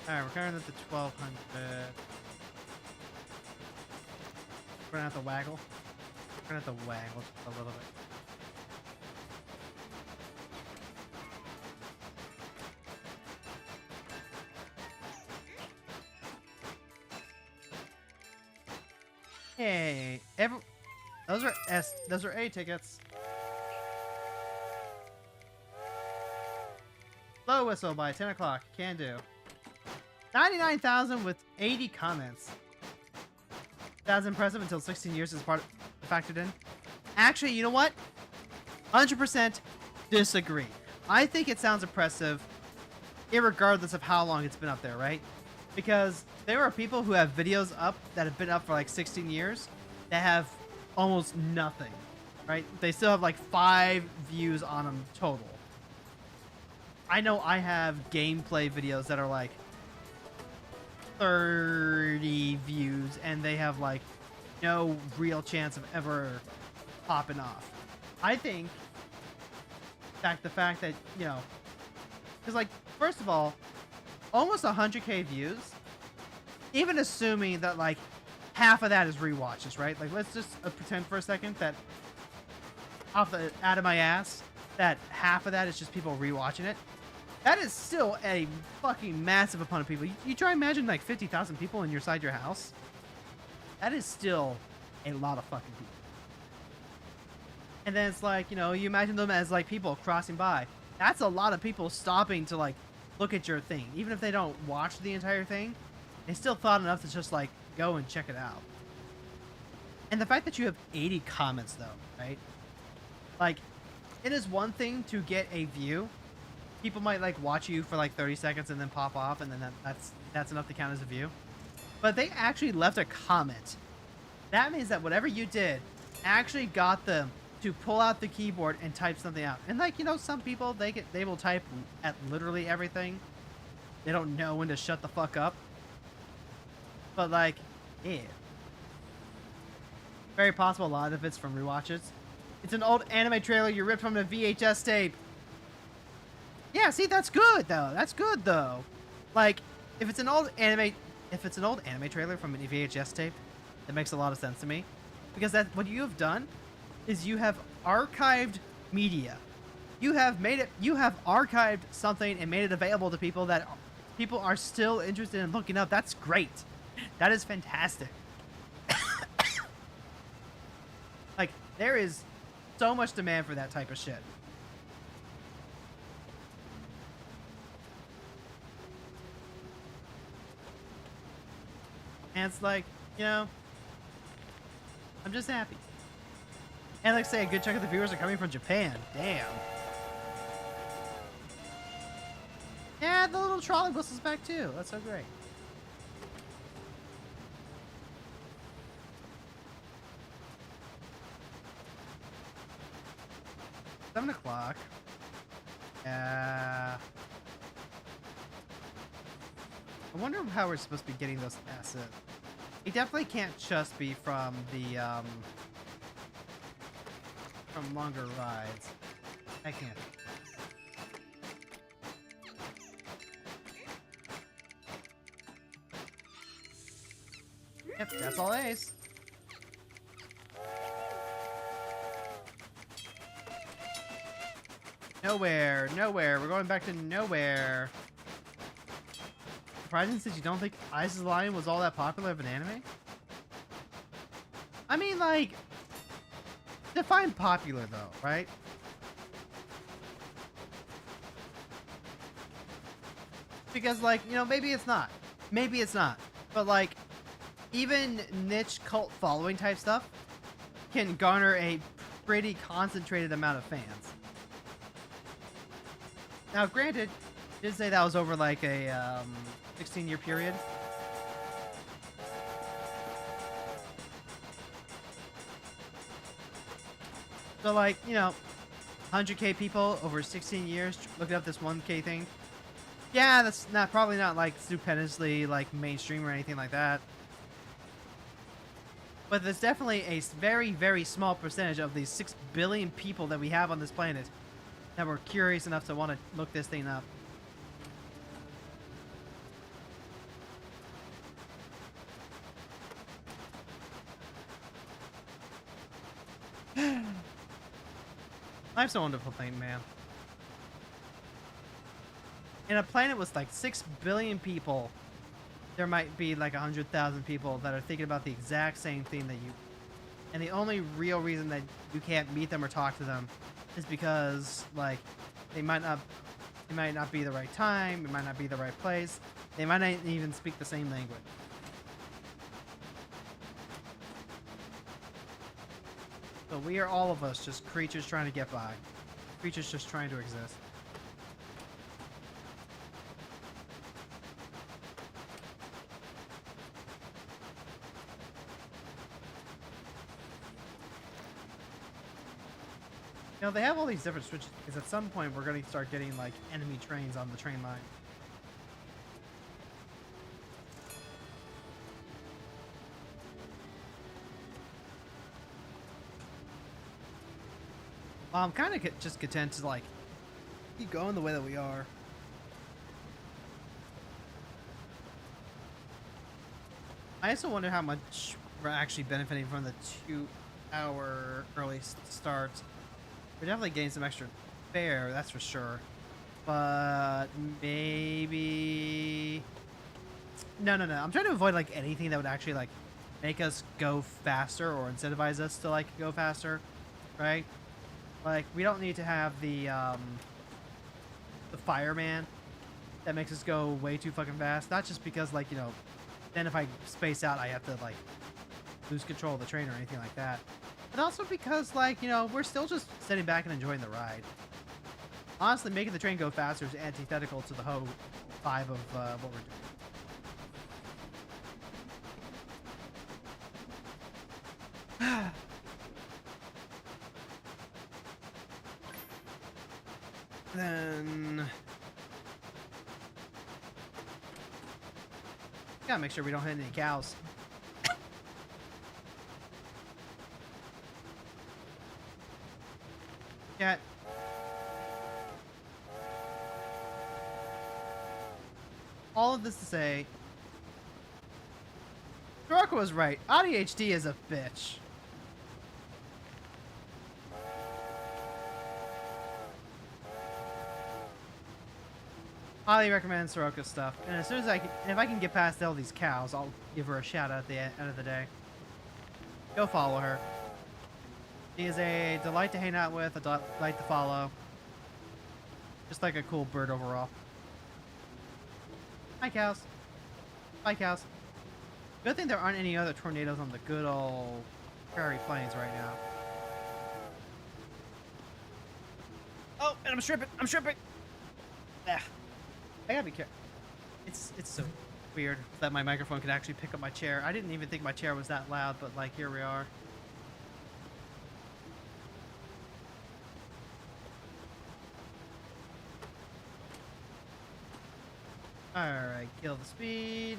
A: Alright, we're currently at the 1200. We're gonna have to waggle. We're gonna have to waggle just a little bit. Hey, those are A tickets. Slow whistle by 10 o'clock. Can do. 99,000 with 80 comments. That's impressive until 16 years is factored in. Actually, you know what? 100% disagree. I think it sounds impressive irregardless of how long it's been up there, right? Because there are people who have videos up that have been up for like 16 years that have almost nothing, right? They still have like 5 views on them total. I know I have gameplay videos that are like 30 views and they have like no real chance of ever popping off. I think the fact that, you know, because like, first of all, almost 100k views, even assuming that like half of that is rewatches, right? Like, let's just pretend for a second that out of my ass that half of that is just people rewatching it. That is still a fucking massive amount of people. You try and imagine like 50,000 people inside your house. That is still a lot of fucking people. And then it's like, you know, you imagine them as like people crossing by. That's a lot of people stopping to like look at your thing. Even if they don't watch the entire thing, they still thought enough to just like go and check it out. And the fact that you have 80 comments though, right? Like, it is one thing to get a view. People might like watch you for like 30 seconds and then pop off, and then that's enough to count as a view. But they actually left a comment. That means that whatever you did actually got them to pull out the keyboard and type something out. And like, you know, some people they will type at literally everything. They don't know when to shut the fuck up. But like, yeah. Very possible a lot of it's from rewatches. It's an old anime trailer you ripped from a VHS tape. Yeah, see, that's good though. That's good though. Like, if it's an old anime trailer from a VHS tape, that makes a lot of sense to me. Because that what you have done is you have archived media. You have archived something and made it available to people that people are still interested in looking up. That's great. That is fantastic. Like, there is so much demand for that type of shit. And it's like, you know, I'm just happy. And like I say, a good chunk of the viewers are coming from Japan. Damn. Yeah, the little trolley whistle's back too. That's so great. 7 o'clock. I wonder how we're supposed to be getting those assets. It definitely can't just be from the, from longer rides. I can't. Yep, that's all A's. Nowhere, nowhere. We're going back to nowhere. Surprising since you don't think Ice is Lion was all that popular of an anime? I mean, like, define popular though, right? Because, like, you know, maybe it's not. Maybe it's not. But, like, even niche cult following type stuff can garner a pretty concentrated amount of fans. Now, granted, I did say that was over like a 16-year period. So, like, you know, 100K people over 16 years looking up this 1K thing. Yeah, that's probably not like stupendously like mainstream or anything like that. But there's definitely a very, very small percentage of these 6 billion people that we have on this planet that were curious enough to want to look this thing up. Life's a wonderful thing, man. In a planet with like 6 billion people, there might be like 100,000 people that are thinking about the exact same thing that you. And the only real reason that you can't meet them or talk to them is because, like, it might not be the right time, it might not be the right place, they might not even speak the same language. So we are all of us just creatures trying to get by. Creatures just trying to exist. You know, they have all these different switches because at some point we're going to start getting, like, enemy trains on the train line. Well, I'm kind of just content to, like, keep going the way that we are. I also wonder how much we're actually benefiting from the 2-hour early start. We're definitely getting some extra fare, that's for sure. But maybe... No. I'm trying to avoid, like, anything that would actually, like, make us go faster or incentivize us to, like, go faster, right? Like, we don't need to have the fireman that makes us go way too fucking fast. Not just because, like, you know, then if I space out, I have to, like, lose control of the train or anything like that. But also because, like, you know, we're still just sitting back and enjoying the ride. Honestly, making the train go faster is antithetical to the whole vibe of what we're doing. Then... gotta make sure we don't hit any cows. Cat. All of this to say, Doraka was right. ADHD is a bitch. Highly recommend Soroka's stuff. And as soon as if I can get past all these cows, I'll give her a shout out at the end of the day. Go follow her. She is a delight to hang out with, a delight to follow. Just like a cool bird overall. Hi, cows. Bye, cows. Good thing there aren't any other tornadoes on the good old prairie plains right now. Oh, and I'm stripping. I'm stripping. Ah. I gotta be careful. It's so weird that my microphone could actually pick up my chair. I didn't even think my chair was that loud, but like here we are. Alright, kill the speed.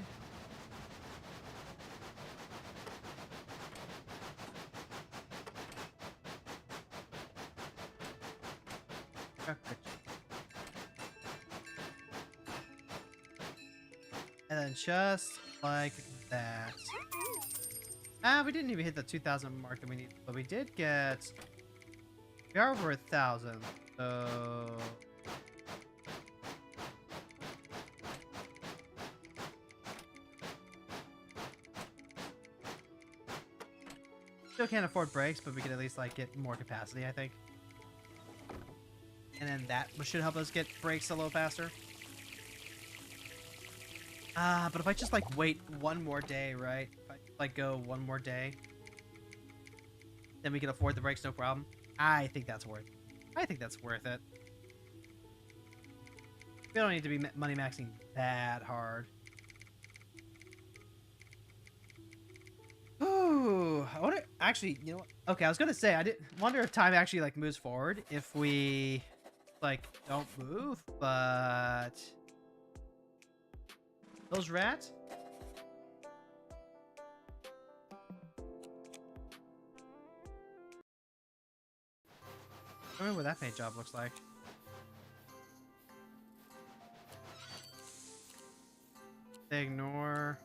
A: And then just like that. Ah, we didn't even hit the 2,000 mark that we need, but we did get... We are over 1,000, so... Still can't afford brakes, but we can at least like get more capacity, I think. And then that should help us get brakes a little faster. But if I just like wait one more day, right? If I like go one more day, then we can afford the brakes, no problem. I think that's worth it. I think that's worth it. We don't need to be money maxing that hard. Ooh, I wonder. Actually, you know what? Okay, I was gonna say I didn't wonder if time actually like moves forward if we like don't move, but those rats. I remember what that paint job looks like. Ignore.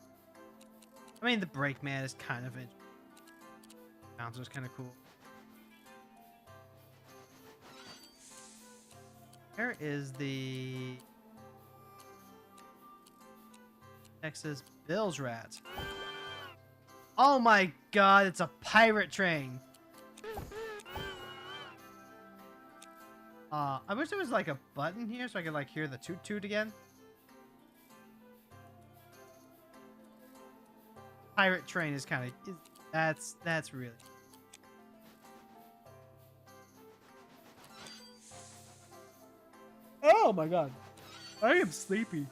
A: I mean, the brake man is kind of it. Bouncer's kind of cool. Where is the Texas Bills rat? Oh my god, it's a pirate train. I wish there was like a button here so I could like hear the toot toot again. Pirate train is kind of that's really. Oh my god. I am sleepy.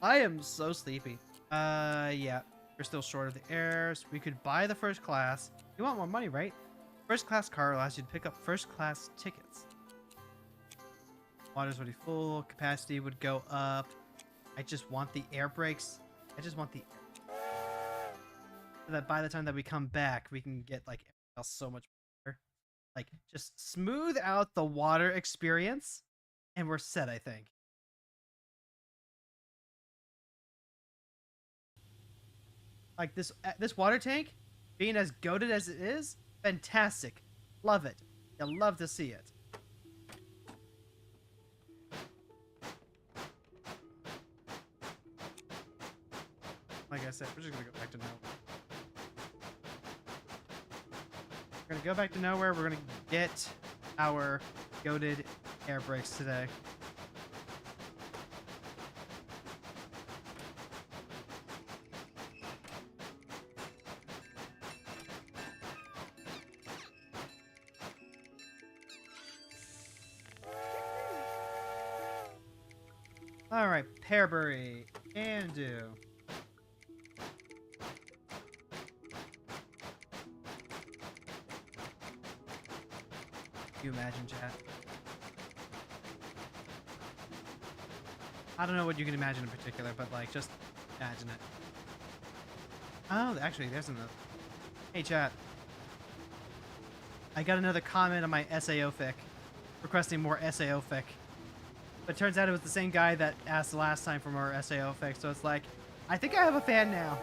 A: I am so sleepy. Yeah. We're still short of the heirs. We could buy the first class. You want more money, right? First class car allows you to pick up first class tickets. Water's already full. Capacity would go up. I just want the air brakes. I just want the air. So that by the time that we come back, we can get like everything else so much better. Like just smooth out the water experience. And we're set, I think. Like this water tank, being as goated as it is, fantastic. Love it. You'll love to see it. Like I said, we're just gonna go back to nowhere. We're gonna go back to nowhere. We're gonna get our goated air brakes today. Alright, Pearberry. Can do. Can you imagine, chat? I don't know what you can imagine in particular, but like, just imagine it. Oh, actually, there's another. Hey, chat. I got another comment on my SAO fic, requesting more SAO fic. But it turns out it was the same guy that asked the last time for more SAO fic, so it's like, I think I have a fan now.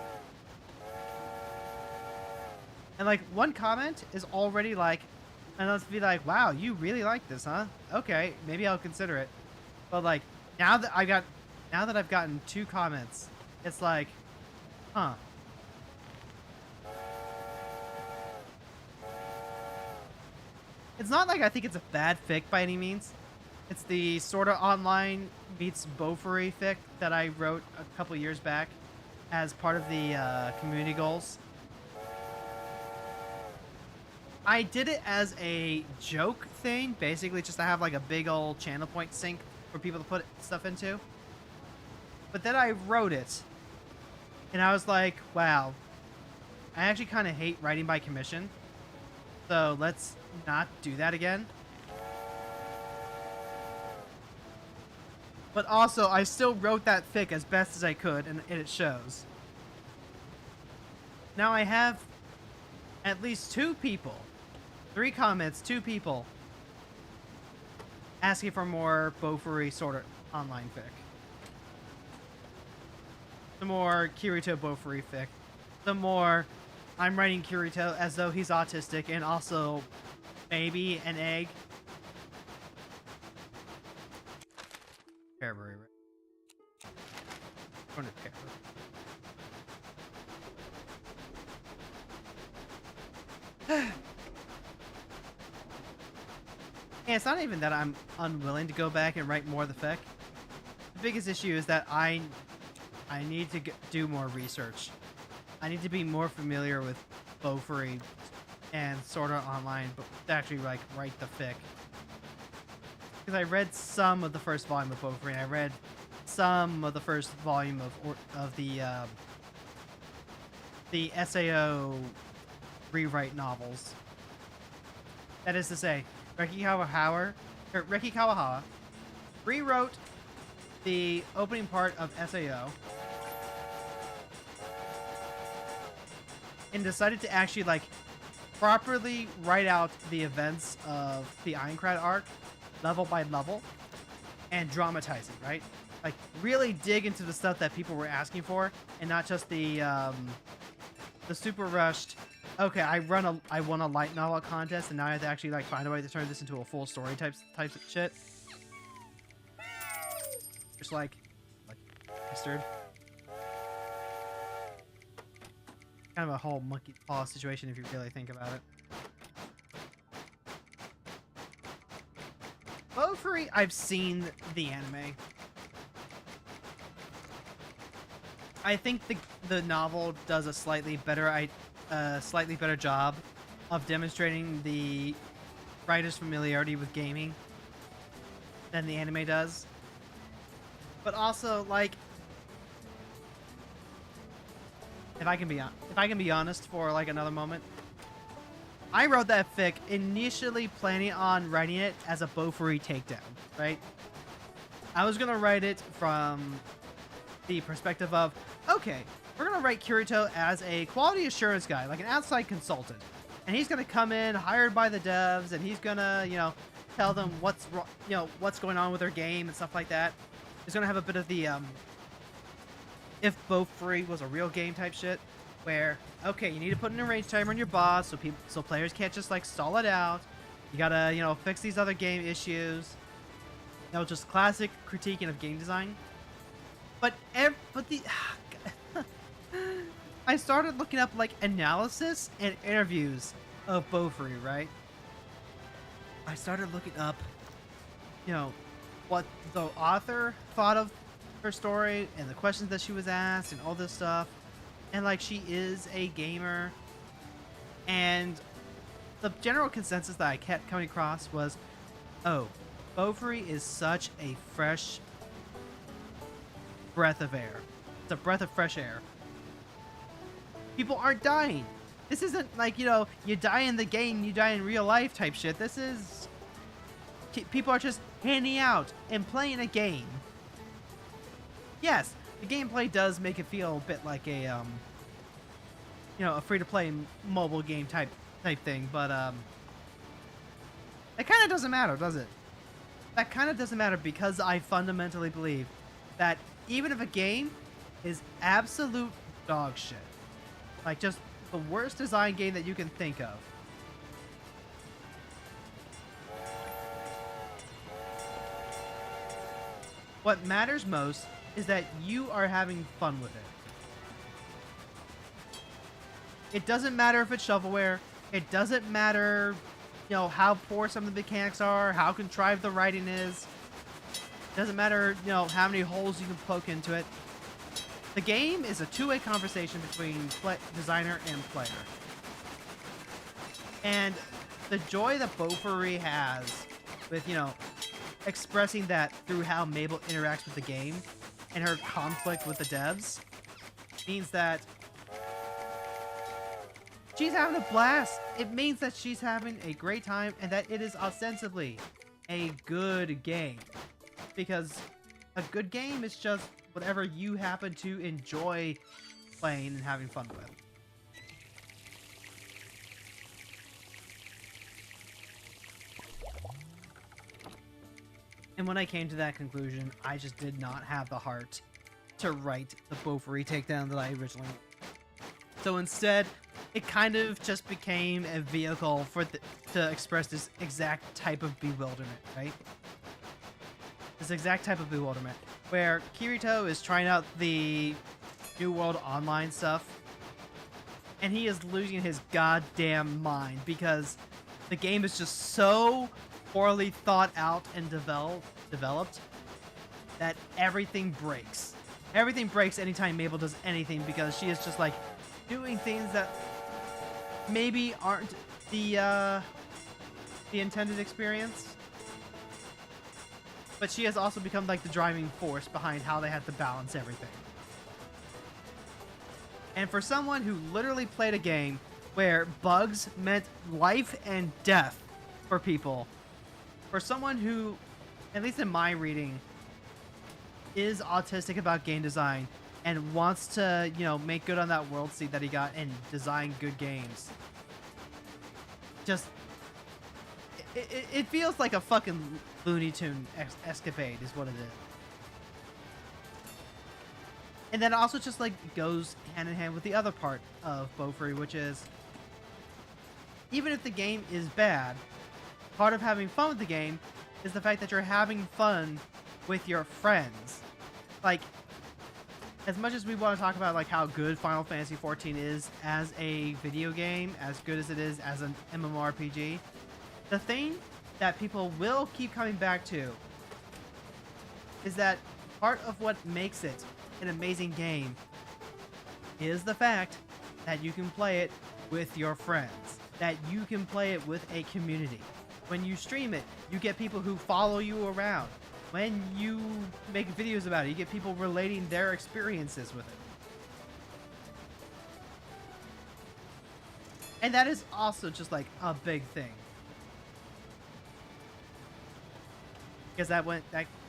A: And like, one comment is already like, and let's be like, wow, you really like this, huh? Okay, maybe I'll consider it. But like, now that I've gotten 2 comments, it's like, huh. It's not like I think it's a bad fic by any means. It's the sort of online meets Beaufry fic that I wrote a couple years back as part of the community goals. I did it as a joke thing, basically just to have like a big old channel point sink for people to put stuff into. But then I wrote it, and I was like, wow, I actually kind of hate writing by commission, so let's not do that again. But also, I still wrote that fic as best as I could, and it shows. Now I have at least 2 people, 3 comments, 2 people asking for more Bofuri sort of online fic. The more Kirito Bofuri fic. The more I'm writing Kirito as though he's autistic and also maybe an egg. Pearberry, right? Going to pear. And it's not even that I'm unwilling to go back and write more of the fic. The biggest issue is that I need to do more research. I need to be more familiar with Bofuri and Sword Art Online, but to actually like write the fic. Because I read some of the first volume of Bofuri, and I read some of the first volume of the SAO rewrite novels. That is to say, Reki Kawahawa rewrote the opening part of SAO and decided to actually like properly write out the events of the Ironclad arc level by level and dramatize it, right? Like really dig into the stuff that people were asking for and not just the super rushed, okay, I won a light novel contest and now I have to actually like find a way to turn this into a full story types of shit. Just like bastard. Kind of a whole monkey paw situation if you really think about it. Bofuri, I've seen the anime. I think the novel does a slightly better job of demonstrating the writer's familiarity with gaming than the anime does. But also, like, if I can be honest for like another moment, I wrote that fic initially planning on writing it as a Bofuri takedown, right? I was gonna write it from the perspective of, okay, we're gonna write Kirito as a quality assurance guy, like an outside consultant, and he's gonna come in hired by the devs, and he's gonna, you know, tell them what's going on with their game and stuff like that. He's gonna have a bit of the if Bofuri was a real game type shit, where okay, you need to put an range timer on your boss so players can't just like stall it out. You gotta, you know, fix these other game issues. You know, just classic critiquing of game design. But I started looking up like analysis and interviews of Bofuri, right? I started looking up, you know, what the author thought of her story and the questions that she was asked and all this stuff. And like, she is a gamer, and the general consensus that I kept coming across was, oh, Bofuri is such a fresh breath of air. It's a breath of fresh air. People aren't dying. This isn't like, you know, you die in the game, you die in real life type shit. This is... people are just handing out and playing a game. Yes, the gameplay does make it feel a bit like a, you know, a free-to-play mobile game type thing, but, it kind of doesn't matter, does it? That kind of doesn't matter because I fundamentally believe that even if a game is absolute dog shit, like just the worst design game that you can think of, what matters most is that you are having fun with it. It doesn't matter if it's shovelware. It doesn't matter, you know, how poor some of the mechanics are, how contrived the writing is. It doesn't matter, you know, how many holes you can poke into it. The game is a two-way conversation between designer and player. And the joy that Bofuri has with, you know, expressing that through how Mabel interacts with the game and her conflict with the devs means that she's having a blast. It means that she's having a great time and that it is ostensibly a good game. Because A good game is just whatever you happen to enjoy playing and having fun with. And when I came to that conclusion, I just did not have the heart to write the Beaufry takedown that I originally. So instead, it kind of just became a vehicle for to express this exact type of bewilderment, right? This exact type of bewilderment, where Kirito is trying out the New World Online stuff, and he is losing his goddamn mind because the game is just so poorly thought out and developed that everything breaks. Everything breaks anytime Mabel does anything because she is just like doing things that maybe aren't the intended experience. But she has also become like the driving force behind how they have to balance everything. And for someone who literally played a game where bugs meant life and death for people, for someone who, at least in my reading, is autistic about game design and wants to, you know, make good on that world seed that he got and design good games, just it feels like a fucking Looney Tune escapade is what it is. And then also just like goes hand in hand with the other part of Beaufry, which is even if the game is bad, part of having fun with the game is the fact that you're having fun with your friends. Like, as much as we want to talk about like how good Final Fantasy XIV is as a video game, as good as it is as an MMORPG, the thing that people will keep coming back to is that part of what makes it an amazing game is the fact that you can play it with your friends, that you can play it with a community. When you stream it, you get people who follow you around. When you make videos about it, you get people relating their experiences with it. And that is also just like a big thing. Because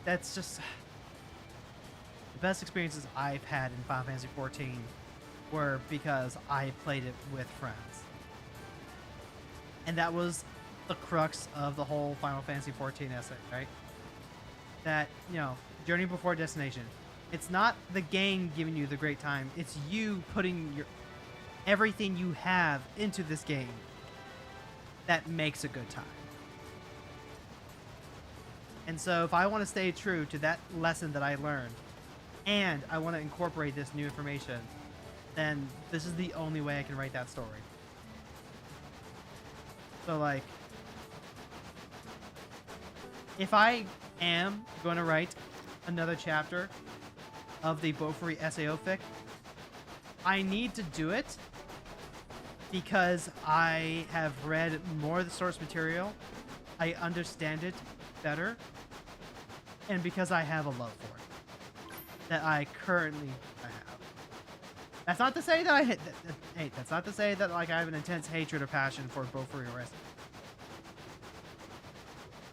A: that's just the best experiences I've had in Final Fantasy XIV were because I played it with friends. And that was the crux of the whole Final Fantasy XIV essay, right? That, you know, journey before destination. It's not the game giving you the great time. It's you putting your everything you have into this game that makes a good time. And so if I want to stay true to that lesson that I learned, and I want to incorporate this new information, then this is the only way I can write that story. So like, if I am going to write another chapter of the Beaufry SAO fic, I need to do it because I have read more of the source material, I understand it better, and because I have a love for it that I currently have. That's not to say that I hate. That's not to say that like I have an intense hatred or passion for Beaufry or Rest.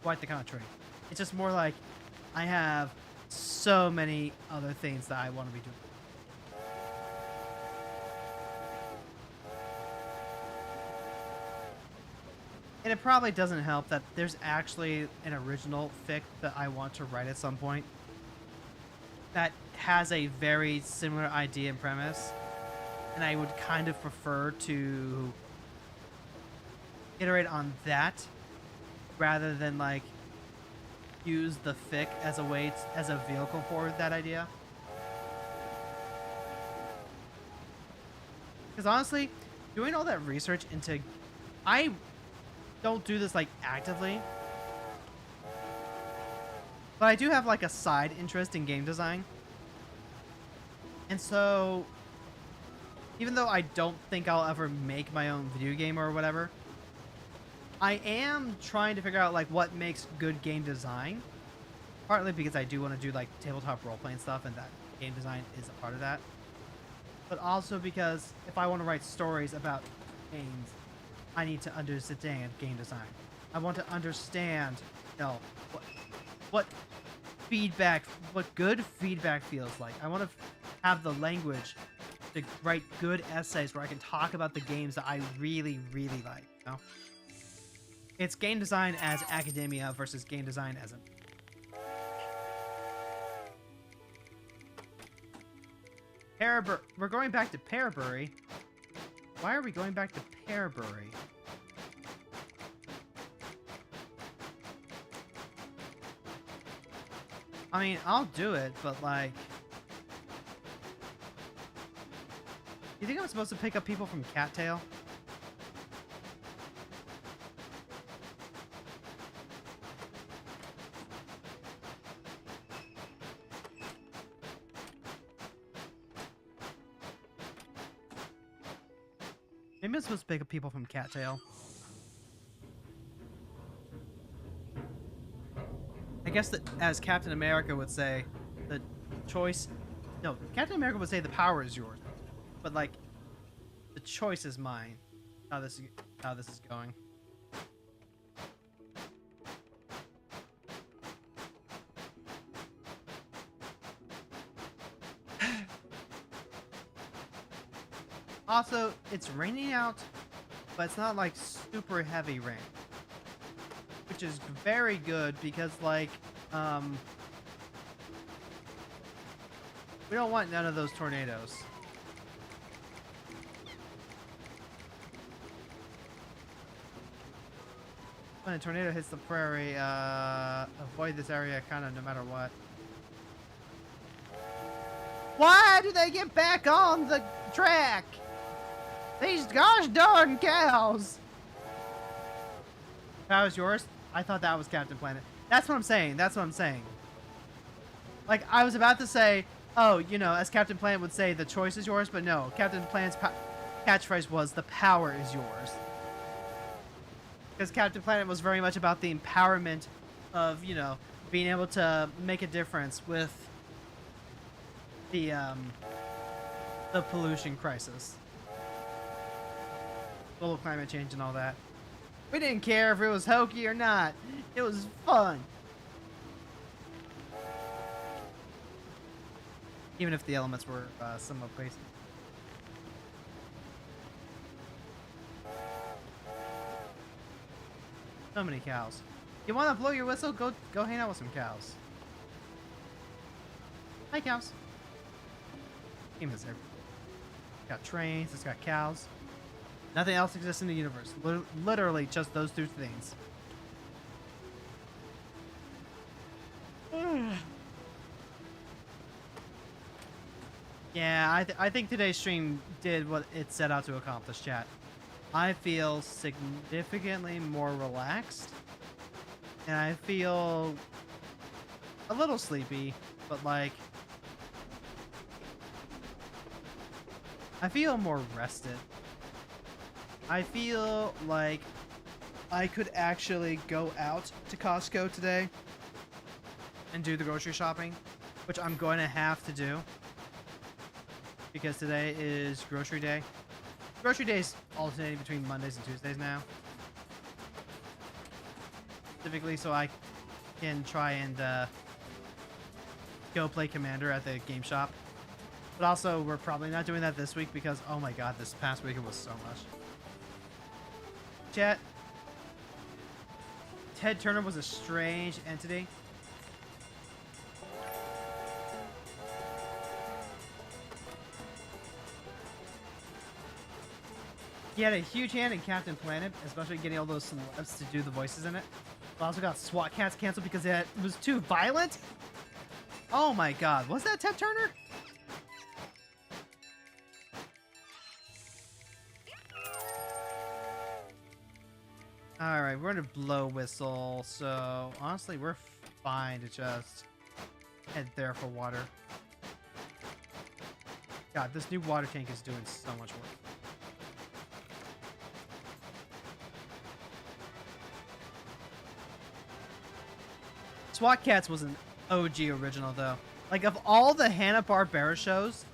A: Quite the contrary. It's just more like I have so many other things that I want to be doing. And it probably doesn't help that there's actually an original fic that I want to write at some point that has a very similar idea and premise, and I would kind of prefer to iterate on that rather than like use the fic as a way as a vehicle for that idea. Because honestly, doing all that research into, I don't do this like actively, but I do have like a side interest in game design. And so even though I don't think I'll ever make my own video game or whatever, I am trying to figure out like what makes good game design, partly because I do want to do like tabletop role-playing stuff and that game design is a part of that, but also because if I want to write stories about games, I need to understand game design. I want to understand, you know, what feedback, what good feedback feels like. I want to have the language to write good essays where I can talk about the games that I really, really like. You know? It's game design as academia versus game design as a... We're going back to Pearbury. Why are we going back to Pearbury? I mean, I'll do it, but like... You think I'm supposed to pick up people from Cattail? Maybe I'm supposed to pick up people from Cattail. I guess that, as Captain America would say, the choice... No, Captain America would say the power is yours. But, like, the choice is mine. How this is going. Also, it's raining out, but it's not, like, super heavy rain. Which is very good because, like, we don't want none of those tornadoes. When a tornado hits the prairie, avoid this area kind of no matter what. Why do they get back on the track? These gosh darn cows! That was yours? I thought that was Captain Planet. That's what I'm saying. That's what I'm saying. Like, I was about to say, oh, you know, as Captain Planet would say, the choice is yours, but no. Captain Planet's catchphrase was, the power is yours. Because Captain Planet was very much about the empowerment of, you know, being able to make a difference with the pollution crisis. Global climate change and all that. We didn't care if it was hokey or not. It was fun. Even if the elements were somewhat basic. So many cows. You want to blow your whistle? Go hang out with some cows. Hi, cows. Game is everywhere. It's got trains. It's got cows. Nothing else exists in the universe. Literally just those two things. Yeah, I think today's stream did what it set out to accomplish, chat. I feel significantly more relaxed. And I feel a little sleepy, but like... I feel more rested. I feel like I could actually go out to Costco today and do the grocery shopping, which I'm going to have to do because today is grocery day. Grocery days alternating between Mondays and Tuesdays now. Specifically so I can try and go play Commander at the game shop. But also, we're probably not doing that this week because, oh my god, this past week it was so much. Chat. Ted Turner was a strange entity. He had a huge hand in Captain Planet, especially getting all those celebs to do the voices in it. But also got SWAT Cats canceled because it was too violent. Oh my god, was that Ted Turner? Alright, we're gonna blow whistle, so honestly we're fine to just head there for water. God, this new water tank is doing so much work. SWAT Cats was an OG original though. Like of all the Hanna-Barbera shows,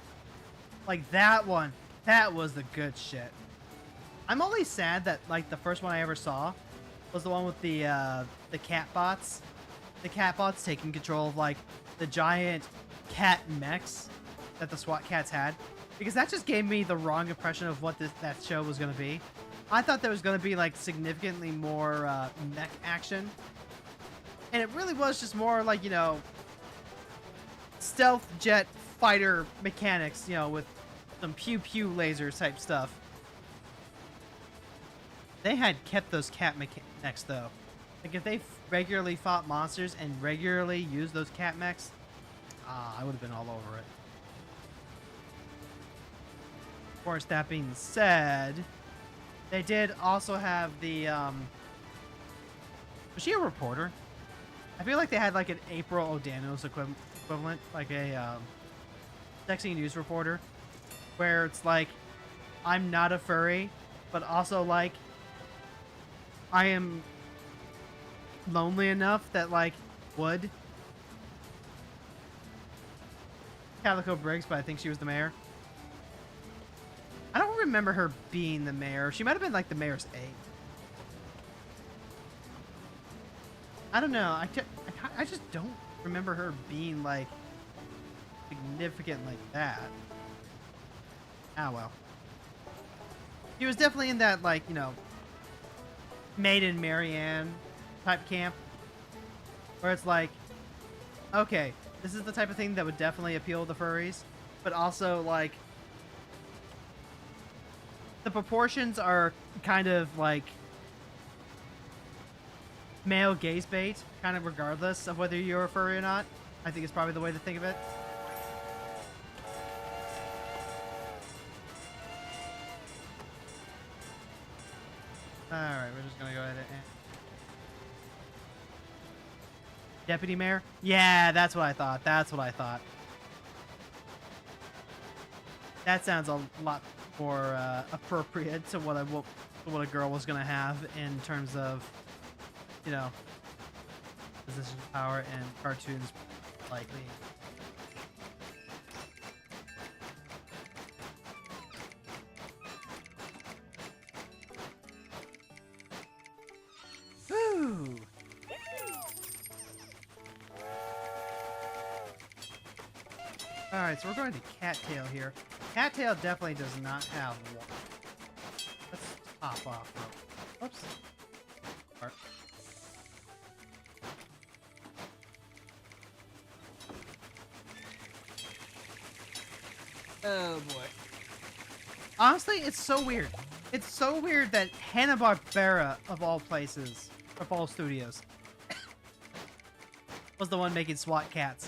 A: like that one, that was the good shit. I'm only sad that like the first one I ever saw was the one with the cat bots the catbots taking control of like the giant cat mechs that the SWAT cats had, because that just gave me the wrong impression of what that show was going to be. I thought there was going to be like significantly more mech action, and it really was just more like, you know, stealth jet fighter mechanics, you know, with some pew pew laser type stuff. They had kept those cat mechs though. Like if they regularly fought monsters and regularly used those cat mechs, I would have been all over it. Of course, that being said, they did also have the, was she a reporter? I feel like they had like an April O'Daniels equivalent, like a sexy news reporter, where it's like, I'm not a furry, but also like, I am lonely enough that like would. Calico Briggs, but I think she was the mayor. I don't remember her being the mayor. She might have been like the mayor's aide. I don't know. I just don't remember her being like significant like that. Ah, well. She was definitely in that, like, you know, Maiden Marianne type camp, where it's like, okay, this is the type of thing that would definitely appeal to furries, but also like the proportions are kind of like male gaze bait, kind of regardless of whether you're a furry or not. I think it's probably the way to think of it. Alright, we're just gonna go ahead and... Deputy Mayor? Yeah, that's what I thought. That's what I thought. That sounds a lot more appropriate to what what a girl was gonna have in terms of, you know, position of power and cartoons, likely. Woo! Alright, so we're going to Cattail here. Cattail definitely does not have one. Let's hop off. Oops. Alright. Oh boy. Honestly, it's so weird. It's so weird that Hanna-Barbera, of all places, of all studios, was the one making SWAT cats.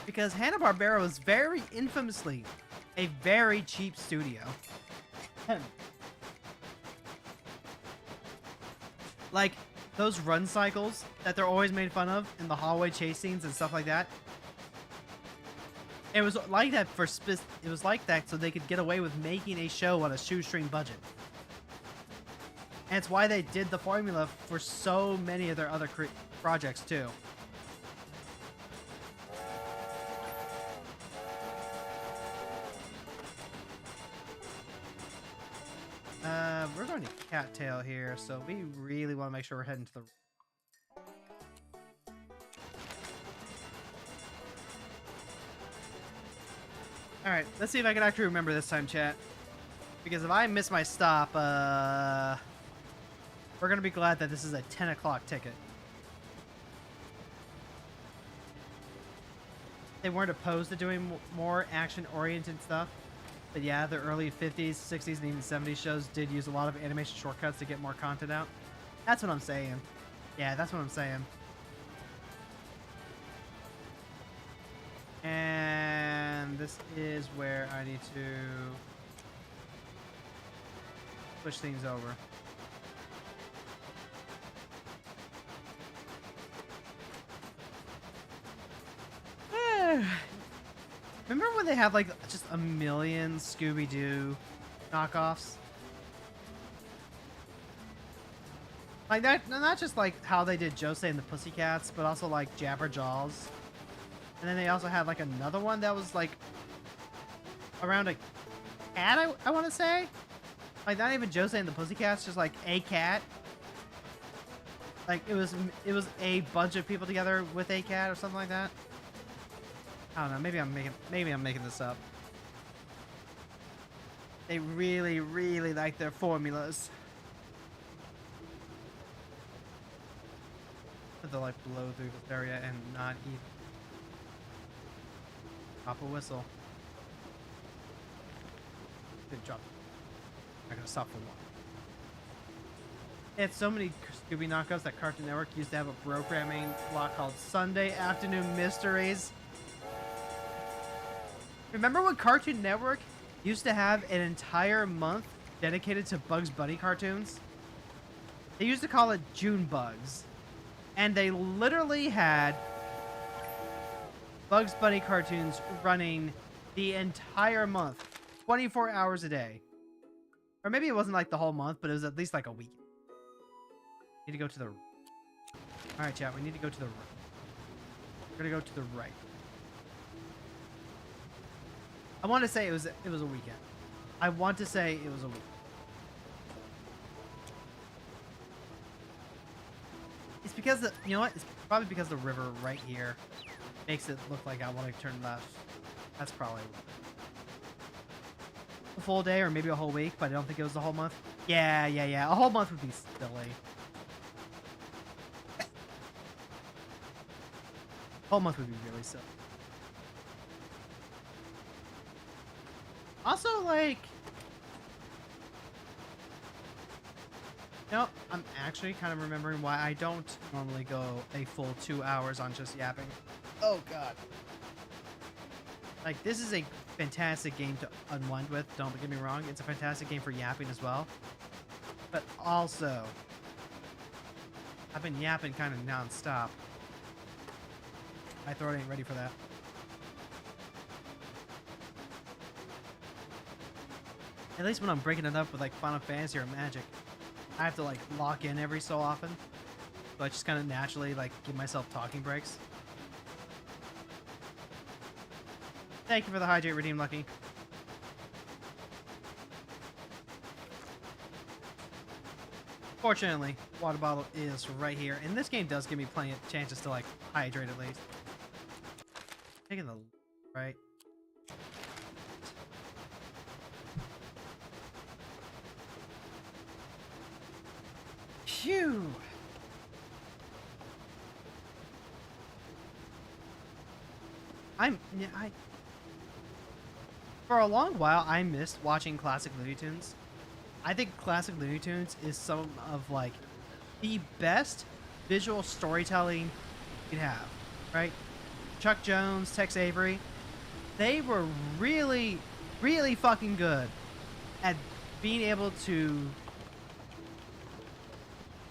A: Because Hanna-Barbera was very infamously a very cheap studio. Like, those run cycles that they're always made fun of in the hallway chase scenes and stuff like that. It was like that for it was like that so they could get away with making a show on a shoestring budget. And it's why they did the formula for so many of their other projects too. We're going to Cattail here, so we really want to make sure we're heading to the... Alright, let's see if I can actually remember this time, chat. Because if I miss my stop, we're going to be glad that this is a 10 o'clock ticket. They weren't opposed to doing more action-oriented stuff. But yeah, the early 50s, 60s, and even 70s shows did use a lot of animation shortcuts to get more content out. That's what I'm saying. Yeah, that's what I'm saying. And this is where I need to push things over. Remember when they have like just a million Scooby-Doo knockoffs? Like that, not just like how they did Josei and the Pussycats, but also like Jabberjaws. And then they also had like another one that was like around a cat, I want to say. Like not even Josei and the Pussycats, just like a cat. Like it was a bunch of people together with a cat or something like that. I don't know. Maybe I'm making this up. They really, really like their formulas. But they'll like blow through this area and not even pop a whistle. Good job. I'm gonna stop for one. It's so many Scooby knockoffs that Cartoon Network used to have a programming block called Sunday Afternoon Mysteries. Remember when Cartoon Network used to have an entire month dedicated to Bugs Bunny cartoons? They used to call it June Bugs. And they literally had Bugs Bunny cartoons running the entire month, 24 hours a day. Or maybe it wasn't like the whole month, but it was at least like a week. Need to go to the... Alright, chat, we need to go to the right. We're gonna go to the right. I want to say it was a weekend. I want to say it was a weekend. It's because the... You know what? It's probably because the river right here makes it look like I want to turn left. That's probably a full day or maybe a whole week, but I don't think it was the whole month. Yeah. A whole month would be silly. Whole month would be really silly. Also, like... No, I'm actually kind of remembering why I don't normally go a full 2 hours on just yapping. Oh, God. Like, this is a fantastic game to unwind with, don't get me wrong. It's a fantastic game for yapping as well. But also, I've been yapping kind of non-stop. My throat ain't ready for that. At least when I'm breaking it up with like Final Fantasy or Magic, I have to like lock in every so often. So I just kind of naturally like give myself talking breaks. Thank you for the hydrate redeem, Lucky. Fortunately, water bottle is right here, and this game does give me plenty of chances to like hydrate at least. Taking the right. Phew. For a long while, I missed watching classic Looney Tunes. I think classic Looney Tunes is some of like the best visual storytelling you can have, right? Chuck Jones, Tex Avery, they were really, really fucking good at being able to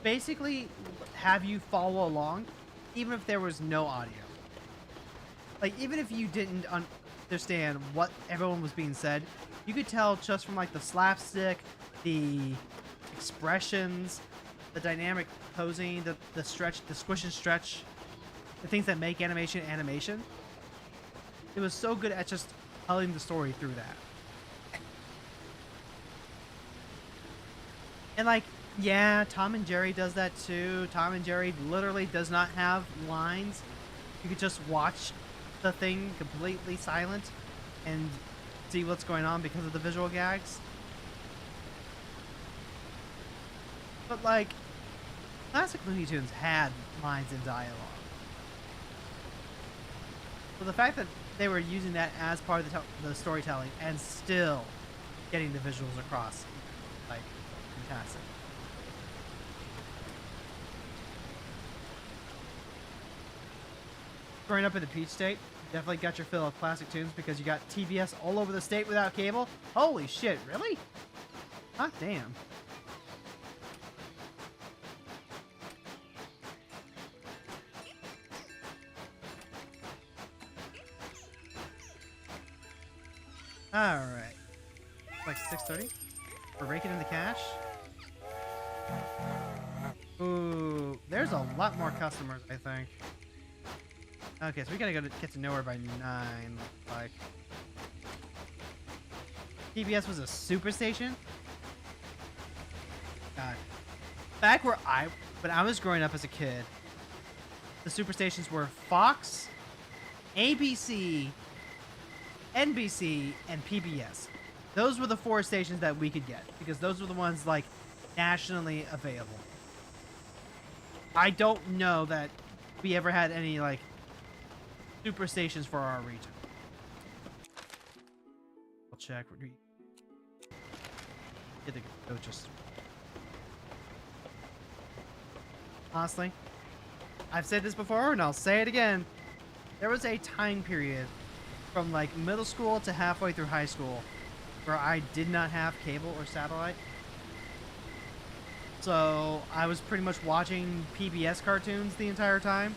A: basically have you follow along, even if there was no audio. Like, even if you didn't understand what everyone was being said, you could tell just from like the slapstick, the expressions, the dynamic posing, the stretch, the squish and stretch, the things that make animation animation. It was so good at just telling the story through that. And like, yeah, Tom and Jerry does that too. Tom and Jerry literally does not have lines. You could just watch the thing completely silent and see what's going on because of the visual gags. But like, classic Looney Tunes had lines and dialogue. So the fact that they were using that as part of the storytelling and still getting the visuals across, like, fantastic. Growing up in the Peach State, definitely got your fill of classic tunes because you got TBS all over the state without cable. Holy shit, really? Hot damn. Alright. Like 6:30? We're raking in the cash. Ooh, there's a lot more customers, I think. Okay, so we gotta get to nowhere by 9, like. TBS was a superstation? God. Back where When I was growing up as a kid, the superstations were Fox, ABC, NBC, and PBS. Those were the 4 stations that we could get because those were the ones like nationally available. I don't know that we ever had any like superstations for our region. I'll check. Get the coaches. Honestly, I've said this before and I'll say it again. There was a time period from like middle school to halfway through high school where I did not have cable or satellite. So I was pretty much watching PBS cartoons the entire time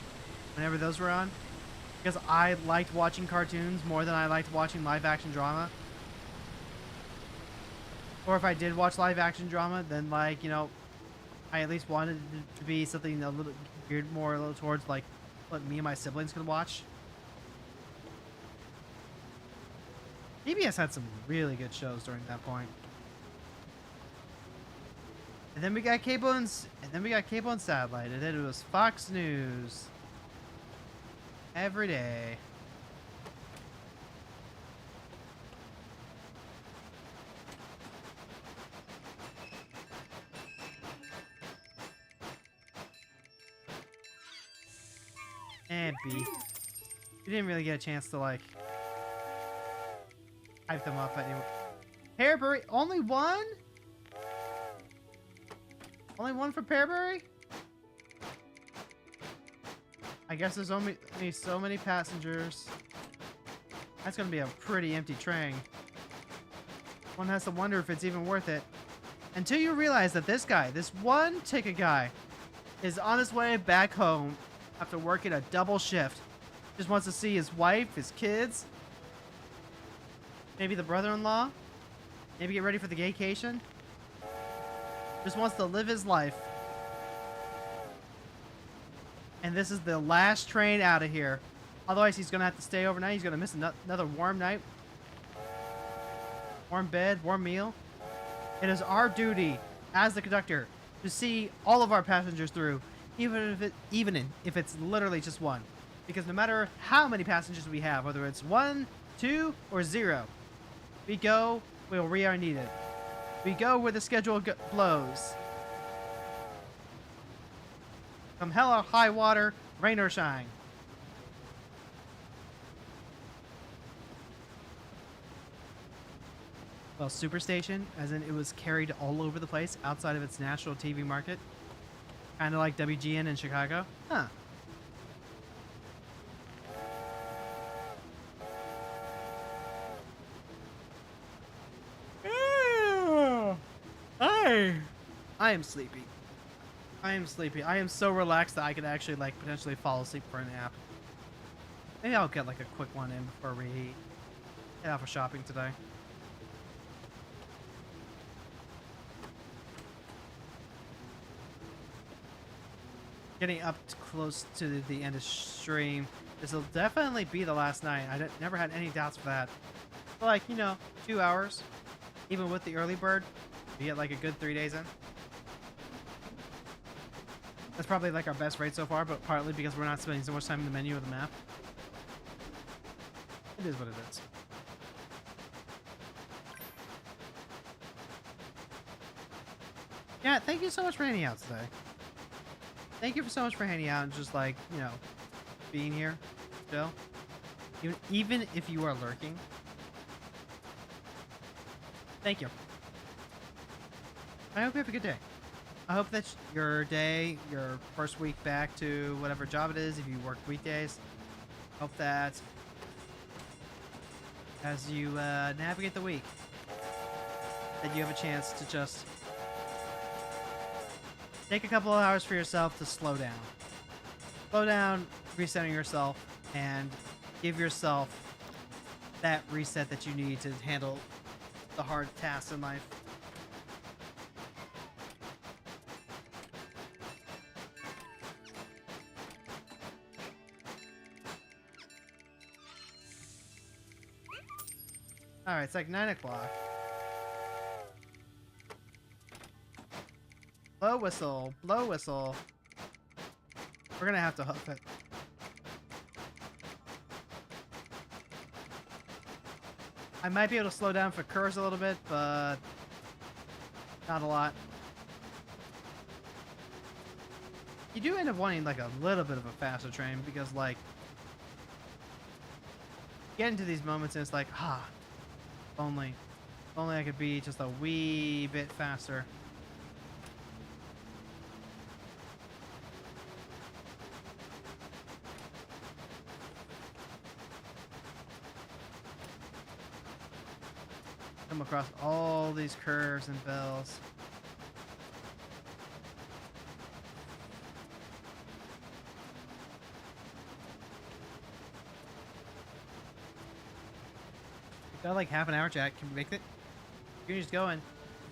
A: whenever those were on. Because I liked watching cartoons more than I liked watching live action drama. Or if I did watch live action drama, then like, you know, I at least wanted it to be something a little geared more a little towards like what me and my siblings could watch. PBS had some really good shows during that point. And then we got cable and satellite, and then it was Fox News every day. And B. You didn't really get a chance to, like, hype them up anyway. Pearberry? Only one? Only one for Pearberry? I guess there's only so many passengers. That's gonna be a pretty empty train. One has to wonder if it's even worth it. Until you realize that this guy, this one ticket guy, is on his way back home after working a double shift. Just wants to see his wife, his kids, maybe the brother-in-law, maybe get ready for the gaycation. Just wants to live his life. And this is the last train out of here. Otherwise, he's going to have to stay overnight. He's going to miss another warm night. Warm bed, warm meal. It is our duty as the conductor to see all of our passengers through, even if it's literally just one. Because no matter how many passengers we have, whether it's 1, 2, or 0, we go where we are needed. We go where the schedule blows. Come hell or high water, rain or shine. Well, Superstation, as in it was carried all over the place outside of its national TV market. Kind of like WGN in Chicago. Huh. I am sleepy. I am sleepy. I am so relaxed that I could actually like potentially fall asleep for a nap. Maybe I'll get like a quick one in before we head out for shopping today. Getting up close to the end of stream. This will definitely be the last night. I never had any doubts for that. But like, you know, 2 hours. Even with the early bird, you get like a good 3 days in. That's probably like our best rate so far, but partly because we're not spending so much time in the menu of the map. It is what it is. Yeah, thank you so much for hanging out today. Thank you so much for hanging out and just like, you know, being here still. Even if you are lurking. Thank you. I hope you have a good day. I hope that your day, your first week back to whatever job it is, if you work weekdays, hope that as you navigate the week, that you have a chance to just take a couple of hours for yourself to slow down. Slow down, resetting yourself, and give yourself that reset that you need to handle the hard tasks in life. Alright, it's like 9 o'clock. Blow whistle. Blow whistle. We're gonna have to hoof it. I might be able to slow down for curves a little bit, but not a lot. You do end up wanting like a little bit of a faster train because like get into these moments and it's like, if only I could be just a wee bit faster. Come across all these curves and bells. Got like half an hour, Jack. Can we make it? You're just going.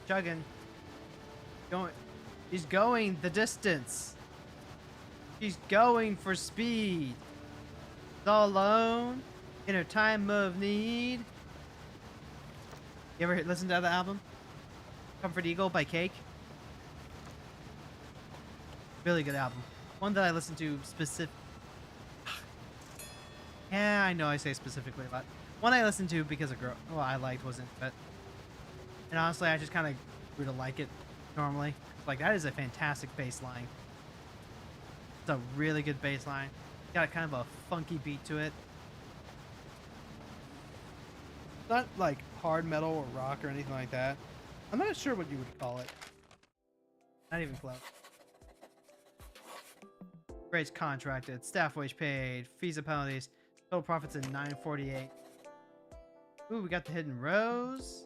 A: Chugging. Going. He's going the distance. She's going for speed. She's all alone in her time of need. You ever listen to the album? Comfort Eagle by Cake? Really good album. One that I listen to specific. Yeah, I know I say specifically a lot. One I listened to because a girl I liked wasn't, but and honestly I just kind of grew to like it normally. Like that is a fantastic bass line. It's a really good bass line. Got kind of a funky beat to it. Not like hard metal or rock or anything like that. I'm not sure what you would call it. Not even close. Rates contracted, staff wage paid, fees and penalties, total profits at 948. Ooh, we got the hidden rows.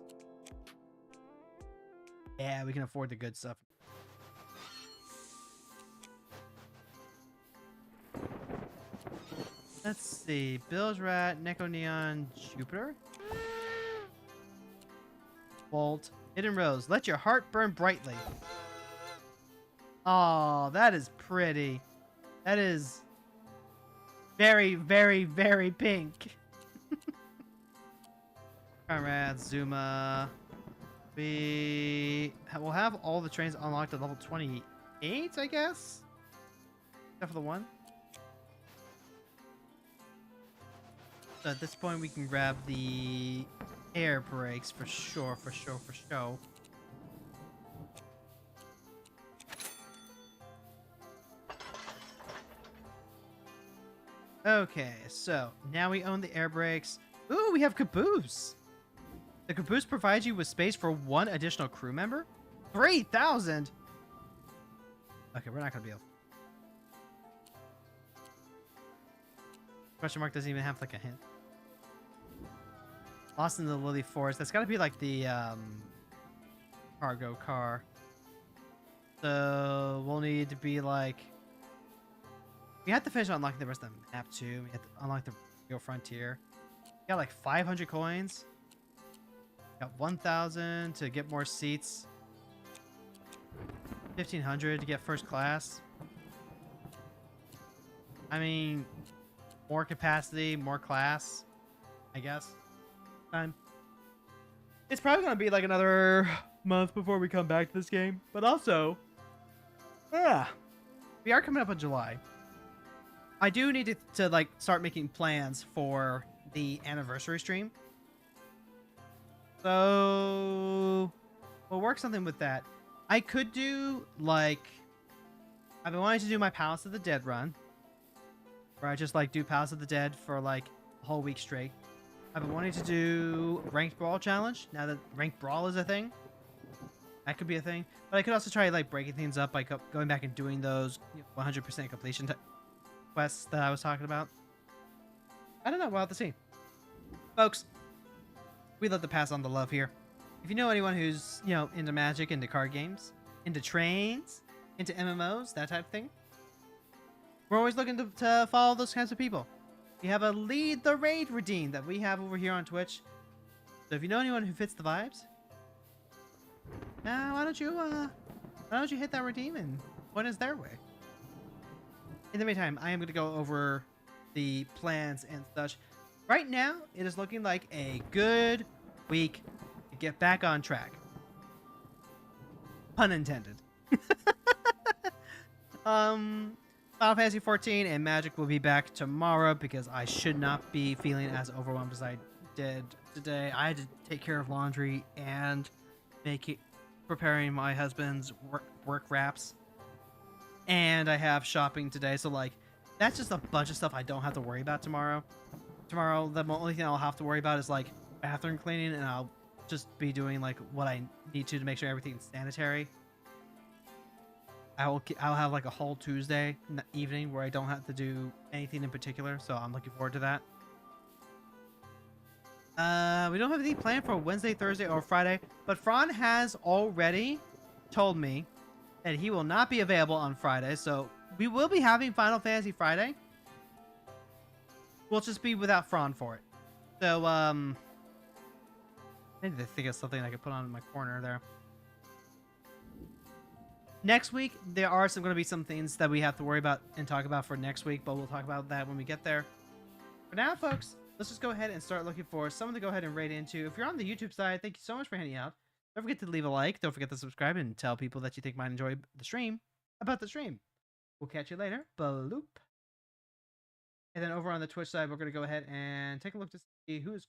A: Yeah, we can afford the good stuff. Let's see. Bilge Rat, Neko Neon, Jupiter. Bolt. Hidden Rose. Let your heart burn brightly. Oh, that is pretty. That is very, very, very pink. Comrade, Zuma. We'll have all the trains unlocked at level 28, I guess? Except for the one. So at this point, we can grab the air brakes for sure, for sure, for sure. Okay, so now we own the air brakes. Ooh, we have caboose. The caboose provides you with space for one additional crew member. 3,000. Okay, we're not gonna be able. Question mark doesn't even have like a hint. Lost in the Lily Forest. That's got to be like the cargo car. So we'll need to be like. We have to finish unlocking the rest of the map too. We have to unlock the real frontier. Got like 500 coins. Got 1,000 to get more seats. 1,500 to get first class. I mean, more capacity, more class, I guess. Time. It's probably gonna be like another month before we come back to this game, but also, yeah, we are coming up in July. I do need to like start making plans for the anniversary stream. So we'll work something with that. I could do like I've been wanting to do my Palace of the Dead run, where I just like do Palace of the Dead for like a whole week straight. I've been wanting to do Ranked Brawl Challenge, now that Ranked Brawl is a thing. That could be a thing. But I could also try like breaking things up by going back and doing those 100% completion quests that I was talking about. I don't know, we'll have to see. Folks, we'd love to pass on the love here. If you know anyone who's, into Magic, into card games, into trains, into MMOs, that type of thing, we're always looking to follow those kinds of people. We have a Lead the Raid redeem that we have over here on Twitch. So if you know anyone who fits the vibes, why don't you hit that redeem and point us their way? In the meantime, I am going to go over the plans and such. Right now, it is looking like a good week to get back on track. Pun intended. Final Fantasy 14 and Magic will be back tomorrow because I should not be feeling as overwhelmed as I did today. I had to take care of laundry and preparing my husband's work wraps, and I have shopping today. So like, that's just a bunch of stuff I don't have to worry about tomorrow. Tomorrow, the only thing I'll have to worry about is like bathroom cleaning, and I'll just be doing like what I need to make sure everything's sanitary. I'll have like a whole Tuesday evening where I don't have to do anything in particular, so I'm looking forward to that. We don't have anything planned for Wednesday, Thursday, or Friday, but Fran has already told me that he will not be available on Friday, so we will be having Final Fantasy Friday. We'll just be without Fran for it. So, I need to think of something I could put on in my corner there. Next week, there are going to be some things that we have to worry about and talk about for next week, but we'll talk about that when we get there. For now, folks, let's just go ahead and start looking for someone to go ahead and rate into. If you're on the YouTube side, thank you so much for hanging out. Don't forget to leave a like. Don't forget to subscribe and tell people that you think might enjoy the stream about the stream. We'll catch you later. Bloop. And then over on the Twitch side, we're going to go ahead and take a look to see who is